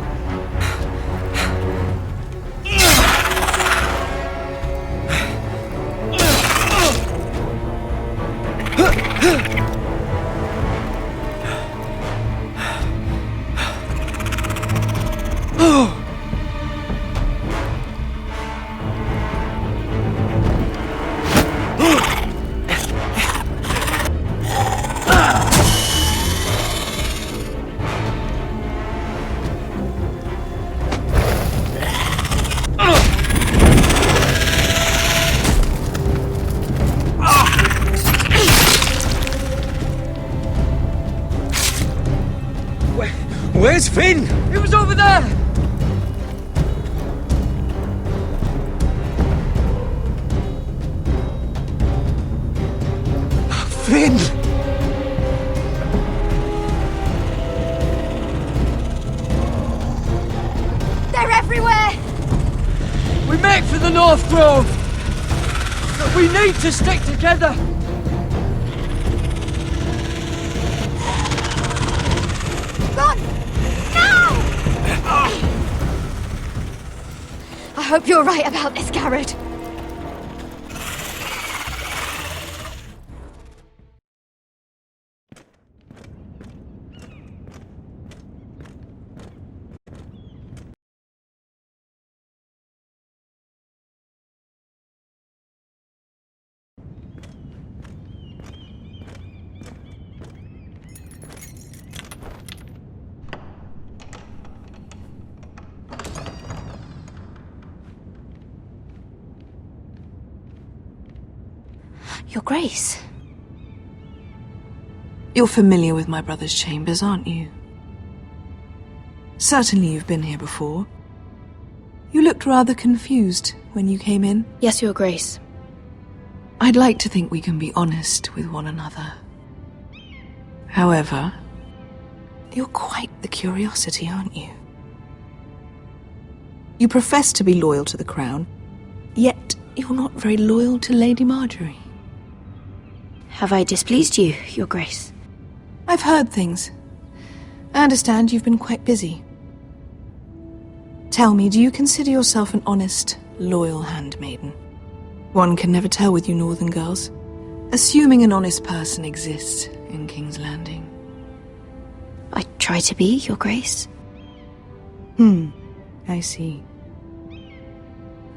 Where's Finn? He was over there! Finn! They're everywhere! We make for the North Grove! But we need to stick together! Run! Now! I hope you're right about this, Garrett. Your Grace. You're familiar with my brother's chambers, aren't you? Certainly you've been here before. You looked rather confused when you came in. Yes, Your Grace. I'd like to think we can be honest with one another. However, you're quite the curiosity, aren't you? You profess to be loyal to the crown, yet you're not very loyal to Lady Marjorie. Have I displeased you, Your Grace? I've heard things. I understand you've been quite busy. Tell me, do you consider yourself an honest, loyal handmaiden? One can never tell with you northern girls. Assuming an honest person exists in King's Landing. I try to be, Your Grace. I see.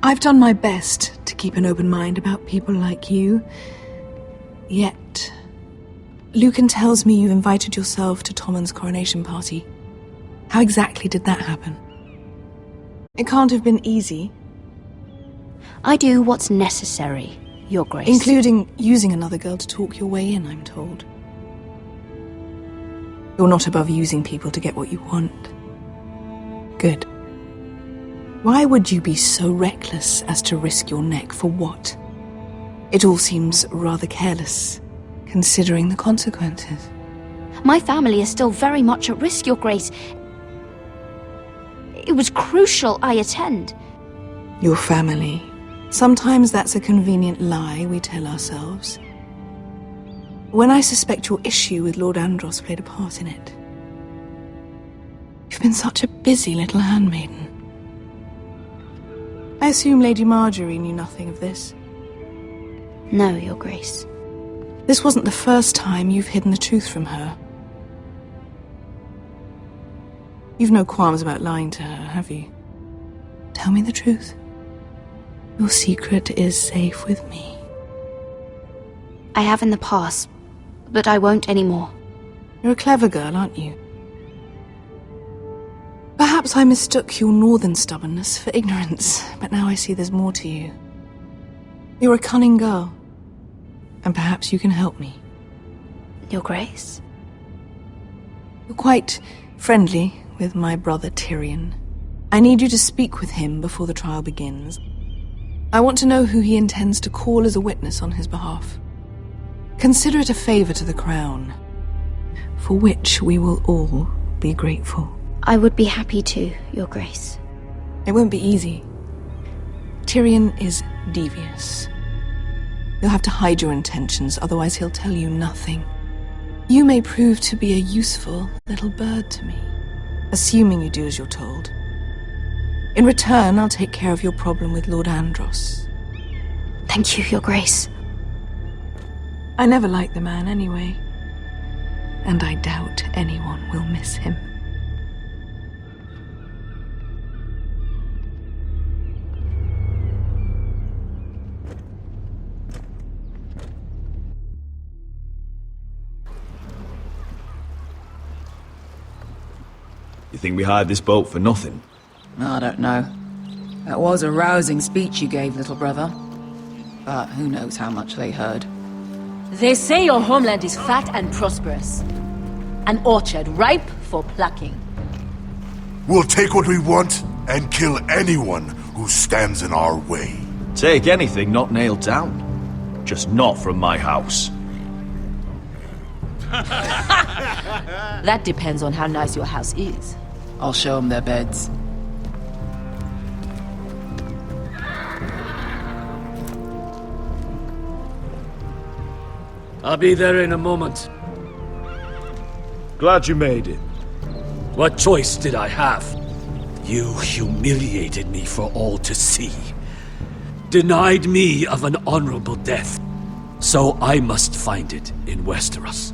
I've done my best to keep an open mind about people like you. Yet, Lucan tells me you invited yourself to Tommen's coronation party. How exactly did that happen? It can't have been easy. I do what's necessary, Your Grace. Including using another girl to talk your way in, I'm told. You're not above using people to get what you want. Good. Why would you be so reckless as to risk your neck for what? It all seems rather careless, considering the consequences. My family is still very much at risk, Your Grace. It was crucial I attend. Your family. Sometimes that's a convenient lie we tell ourselves. When I suspect your issue with Lord Andros played a part in it. You've been such a busy little handmaiden. I assume Lady Marjorie knew nothing of this. No, Your Grace. This wasn't the first time you've hidden the truth from her. You've no qualms about lying to her, have you? Tell me the truth. Your secret is safe with me. I have in the past, but I won't anymore. You're a clever girl, aren't you? Perhaps I mistook your northern stubbornness for ignorance, but now I see there's more to you. You're a cunning girl, and perhaps you can help me. Your Grace? You're quite friendly with my brother Tyrion. I need you to speak with him before the trial begins. I want to know who he intends to call as a witness on his behalf. Consider it a favor to the crown, for which we will all be grateful. I would be happy to, Your Grace. It won't be easy. Tyrion is devious. You'll have to hide your intentions, otherwise he'll tell you nothing. You may prove to be a useful little bird to me, assuming you do as you're told. In return, I'll take care of your problem with Lord Andros. Thank you, Your Grace. I never liked the man anyway, and I doubt anyone will miss him. You think we hired this boat for nothing? I don't know. That was a rousing speech you gave, little brother. But who knows how much they heard. They say your homeland is fat and prosperous. An orchard ripe for plucking. We'll take what we want and kill anyone who stands in our way. Take anything not nailed down. Just not from my house. That depends on how nice your house is. I'll show them their beds. I'll be there in a moment. Glad you made it. What choice did I have? You humiliated me for all to see. Denied me of an honorable death. So I must find it in Westeros.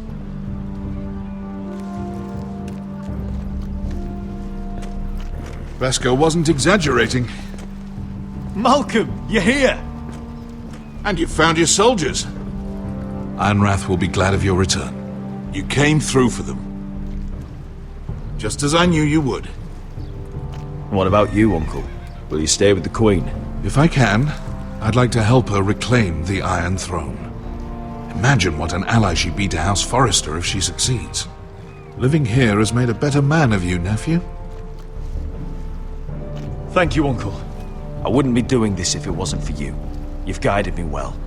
Vesco wasn't exaggerating. Malcolm, you're here! And you found your soldiers. Ironrath will be glad of your return. You came through for them. Just as I knew you would. What about you, Uncle? Will you stay with the Queen? If I can, I'd like to help her reclaim the Iron Throne. Imagine what an ally she'd be to House Forrester if she succeeds. Living here has made a better man of you, nephew. Thank you, Uncle. I wouldn't be doing this if it wasn't for you. You've guided me well.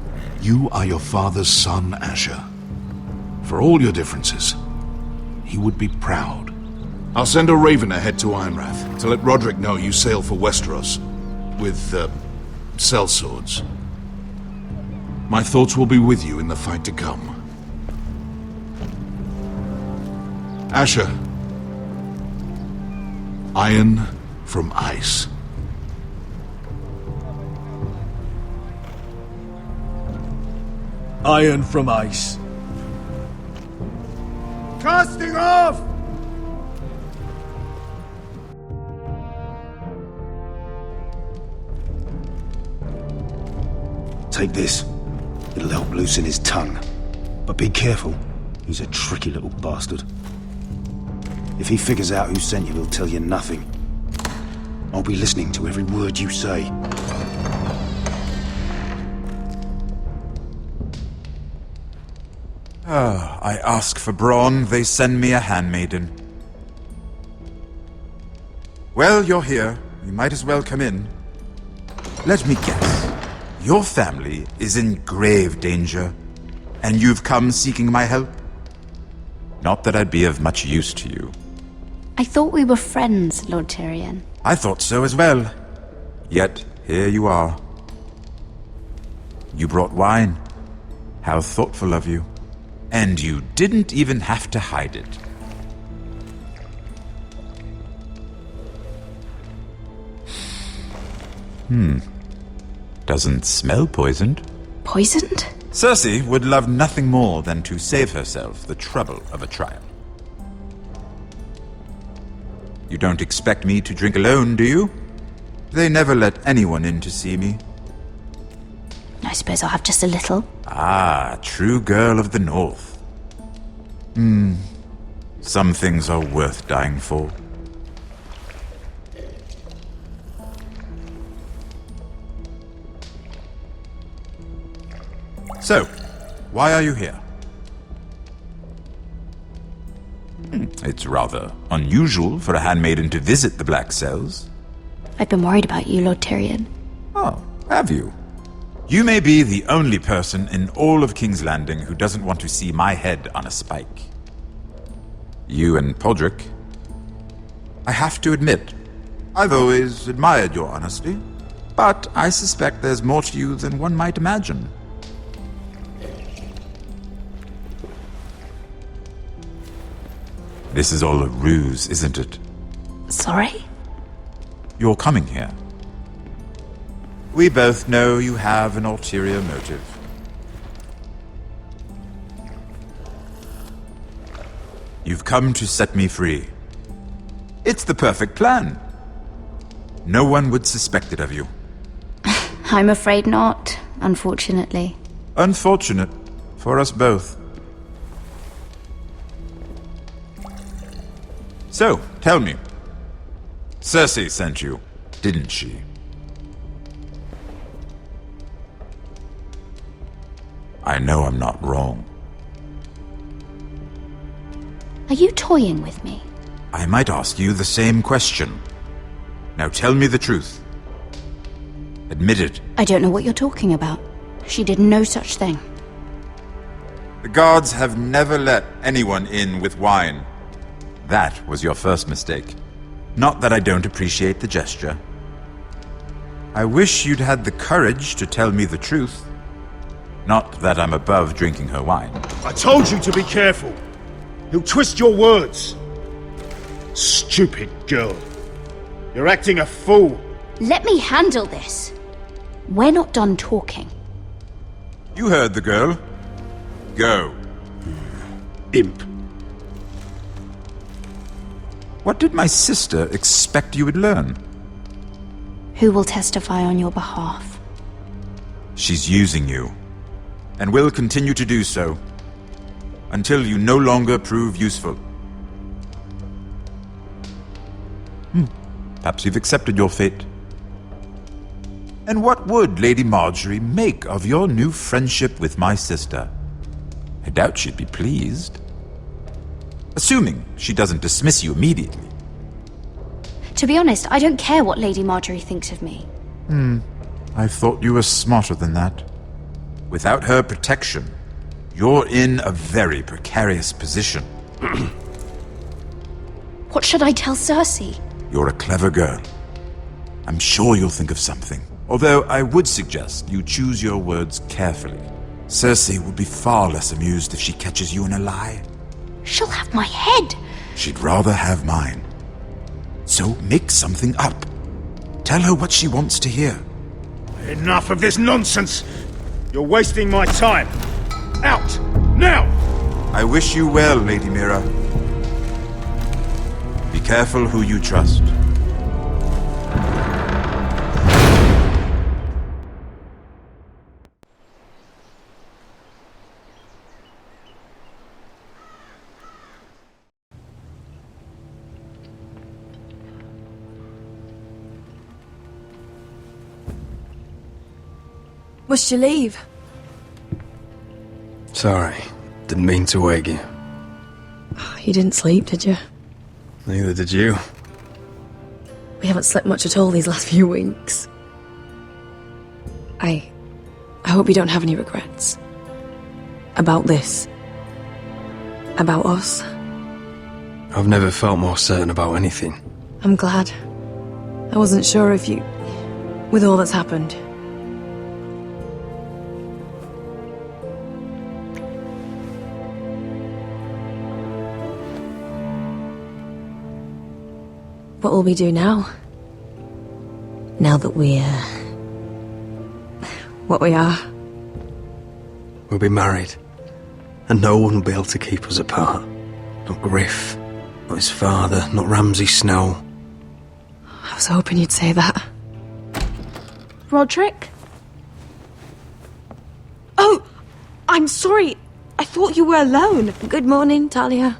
You are your father's son, Asher. For all your differences, he would be proud. I'll send a raven ahead to Ironrath to let Roderick know you sail for Westeros with, sellswords. My thoughts will be with you in the fight to come. Asher. Iron from ice. Iron from ice. Casting off! Take this. It'll help loosen his tongue. But be careful. He's a tricky little bastard. If he figures out who sent you, he'll tell you nothing. I'll be listening to every word you say. I ask for brawn, they send me a handmaiden. Well, you're here. You might as well come in. Let me guess. Your family is in grave danger, and you've come seeking my help? Not that I'd be of much use to you. I thought we were friends, Lord Tyrion. I thought so as well. Yet, here you are. You brought wine. How thoughtful of you. And you didn't even have to hide it. Doesn't smell poisoned. Poisoned? Cersei would love nothing more than to save herself the trouble of a trial. You don't expect me to drink alone, do you? They never let anyone in to see me. I suppose I'll have just a little. Ah, true girl of the North. Some things are worth dying for. So, why are you here? It's rather unusual for a handmaiden to visit the Black Cells. I've been worried about you, Lord Tyrion. Oh, have you? You may be the only person in all of King's Landing who doesn't want to see my head on a spike. You and Podrick. I have to admit, I've always admired your honesty, but I suspect there's more to you than one might imagine. This is all a ruse, isn't it? Sorry? You're coming here. We both know you have an ulterior motive. You've come to set me free. It's the perfect plan. No one would suspect it of you. I'm afraid not, unfortunately. Unfortunate for us both. So, tell me. Cersei sent you, didn't she? I know I'm not wrong. Are you toying with me? I might ask you the same question. Now tell me the truth. Admit it. I don't know what you're talking about. She did no such thing. The guards have never let anyone in with wine. That was your first mistake. Not that I don't appreciate the gesture. I wish you'd had the courage to tell me the truth. Not that I'm above drinking her wine. I told you to be careful. He'll twist your words. Stupid girl. You're acting a fool. Let me handle this. We're not done talking. You heard the girl. Go. Imp. What did my sister expect you would learn? Who will testify on your behalf? She's using you, and will continue to do so, until you no longer prove useful. Perhaps you've accepted your fate. And what would Lady Marjorie make of your new friendship with my sister? I doubt she'd be pleased. Assuming she doesn't dismiss you immediately. To be honest, I don't care what Lady Marjorie thinks of me. I thought you were smarter than that. Without her protection, you're in a very precarious position. What should I tell Cersei? You're a clever girl. I'm sure you'll think of something. Although I would suggest you choose your words carefully. Cersei will be far less amused if she catches you in a lie. She'll have my head. She'd rather have mine. So make something up. Tell her what she wants to hear. Enough of this nonsense. You're wasting my time. Out! Now! I wish you well, Lady Mira. Be careful who you trust. Must you leave? Sorry, didn't mean to wake you. You didn't sleep, did you? Neither did you. We haven't slept much at all these last few weeks. I hope you don't have any regrets. About this. About us. I've never felt more certain about anything. I'm glad. I wasn't sure if you... with all that's happened. What will we do now? Now that we're... what we are? We'll be married, and no one will be able to keep us apart. Not Griff, not Not his father, not Ramsay Snow. I was hoping you'd say that. Roderick? Oh, I'm sorry. I thought you were alone. Good morning, Talia.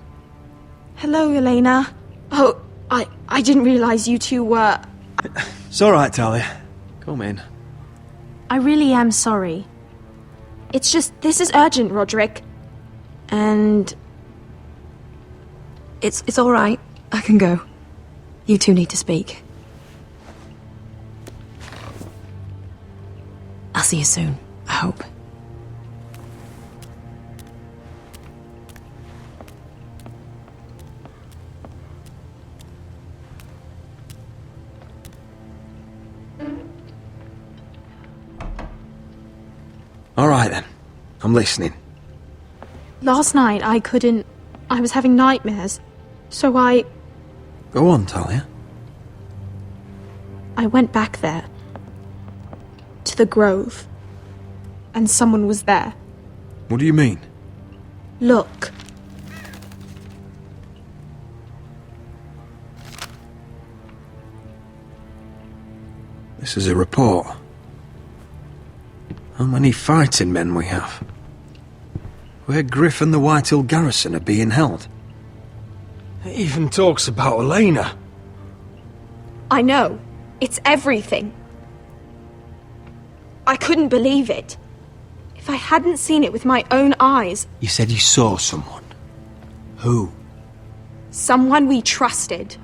Hello, Elena. Oh, I didn't realize you two were... It's alright, Talia. Come in. I really am sorry. It's just, this is urgent, Roderick. And... It's alright. I can go. You two need to speak. I'll see you soon, I hope. Alright then. I'm listening. Last night I couldn't... I was having nightmares. So I Go on, Talia. went back there. To the grove. And someone was there. What do you mean? Look. This is a report. How many fighting men we have? Where Griff and the Whitehill garrison are being held. It even talks about Elena. I know. It's everything. I couldn't believe it. If I hadn't seen it with my own eyes... You said you saw someone. Who? Someone we trusted.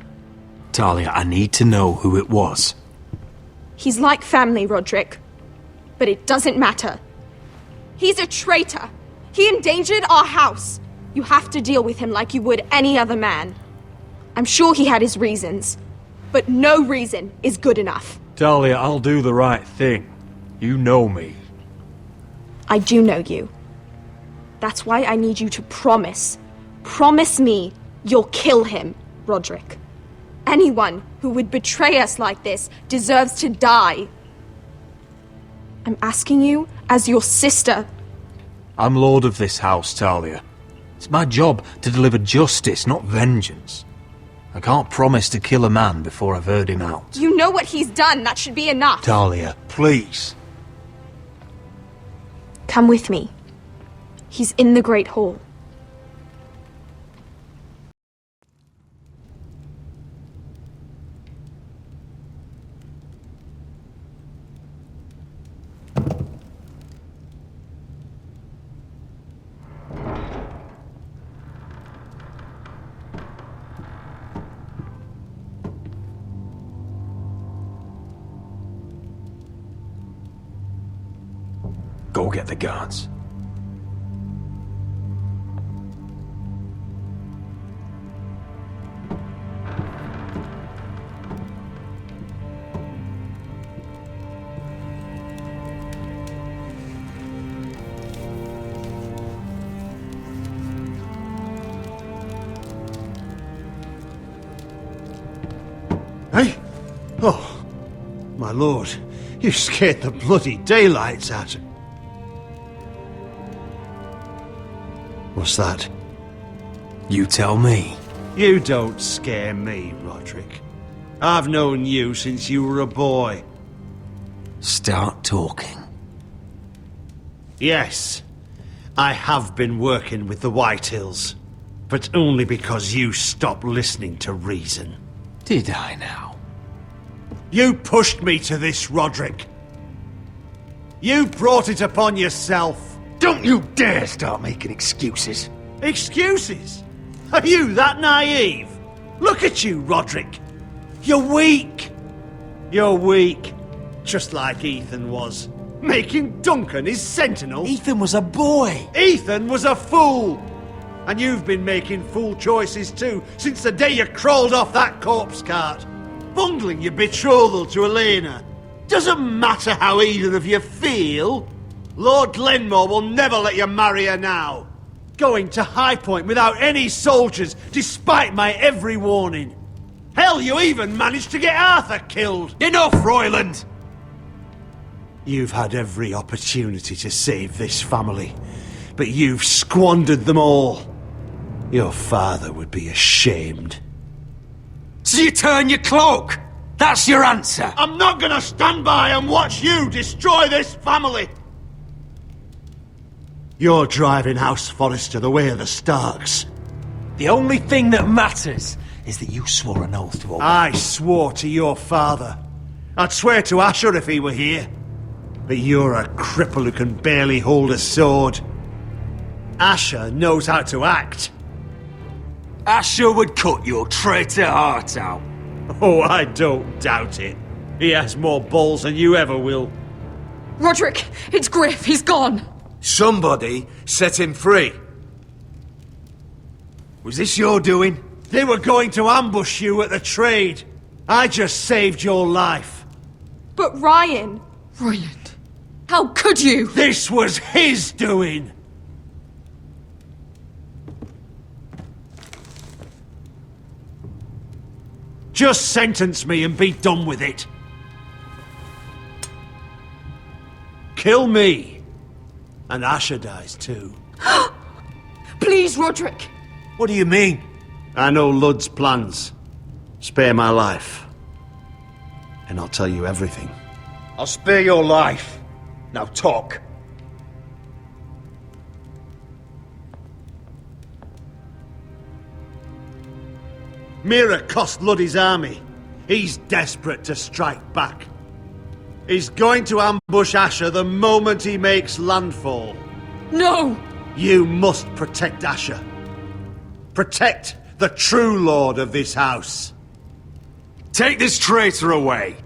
Talia, I need to know who it was. He's like family, Roderick. But it doesn't matter. He's a traitor. He endangered our house. You have to deal with him like you would any other man. I'm sure he had his reasons. But no reason is good enough. Talia, I'll do the right thing. You know me. I do know you. That's why I need you to promise. Promise me you'll kill him, Roderick. Anyone who would betray us like this deserves to die. I'm asking you as your sister. I'm lord of this house, Talia. It's my job to deliver justice, not vengeance. I can't promise to kill a man before I've heard him out. You know what he's done. That should be enough. Talia, please. Come with me. He's in the Great Hall. Go get the guards. Hey? Oh, my lord, you scared the bloody daylights out of... What's that? You tell me. You don't scare me, Roderick. I've known you since you were a boy. Start talking. Yes, I have been working with the Whitehills, but only because you stopped listening to reason. Did I now? You pushed me to this, Roderick. You brought it upon yourself. Don't you dare start making excuses. Excuses? Are you that naive? Look at you, Roderick. You're weak. You're weak. Just like Ethan was. Making Duncan his sentinel. Ethan was a boy. Ethan was a fool. And you've been making fool choices too, since the day you crawled off that corpse cart. Bungling your betrothal to Elena. Doesn't matter how either of you feel. Lord Glenmore will never let you marry her now. Going to High Point without any soldiers, despite my every warning. Hell, you even managed to get Arthur killed. Enough, Royland! You've had every opportunity to save this family, but you've squandered them all. Your father would be ashamed. So you turn your cloak? That's your answer? I'm not gonna stand by and watch you destroy this family! You're driving House Forrester the way of the Starks. The only thing that matters is that you swore an oath to obey. I swore to your father. I'd swear to Asher if he were here. But you're a cripple who can barely hold a sword. Asher knows how to act. Asher would cut your traitor heart out. Oh, I don't doubt it. He has more balls than you ever will. Roderick, it's Griff. He's gone. Somebody set him free. Was this your doing? They were going to ambush you at the trade. I just saved your life. But Ryan... Royland, how could you? This was his doing. Just sentence me and be done with it. Kill me. And Asher dies too. Please, Roderick. What do you mean? I know Lud's plans. Spare my life. And I'll tell you everything. I'll spare your life. Now talk. Mira cost Lud his army. He's desperate to strike back. He's going to ambush Asher the moment he makes landfall. No! You must protect Asher. Protect the true lord of this house. Take this traitor away.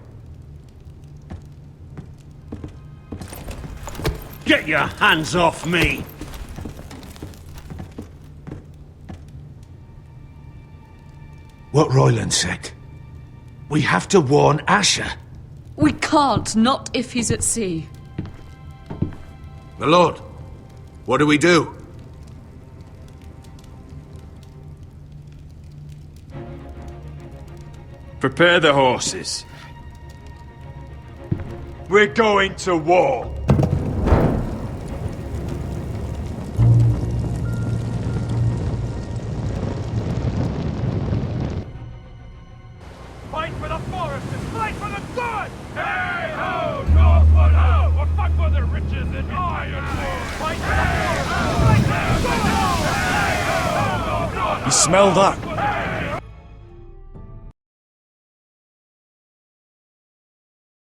Get your hands off me! What Royland said. We have to warn Asher. We can't, not if he's at sea. My lord, what do we do? Prepare the horses. We're going to war. Fight for the forest and fight for the sun! Hey ho, Northwood ho! Or fight for the riches in ironwood! Fight for the forest and fight for the sun! You smell that?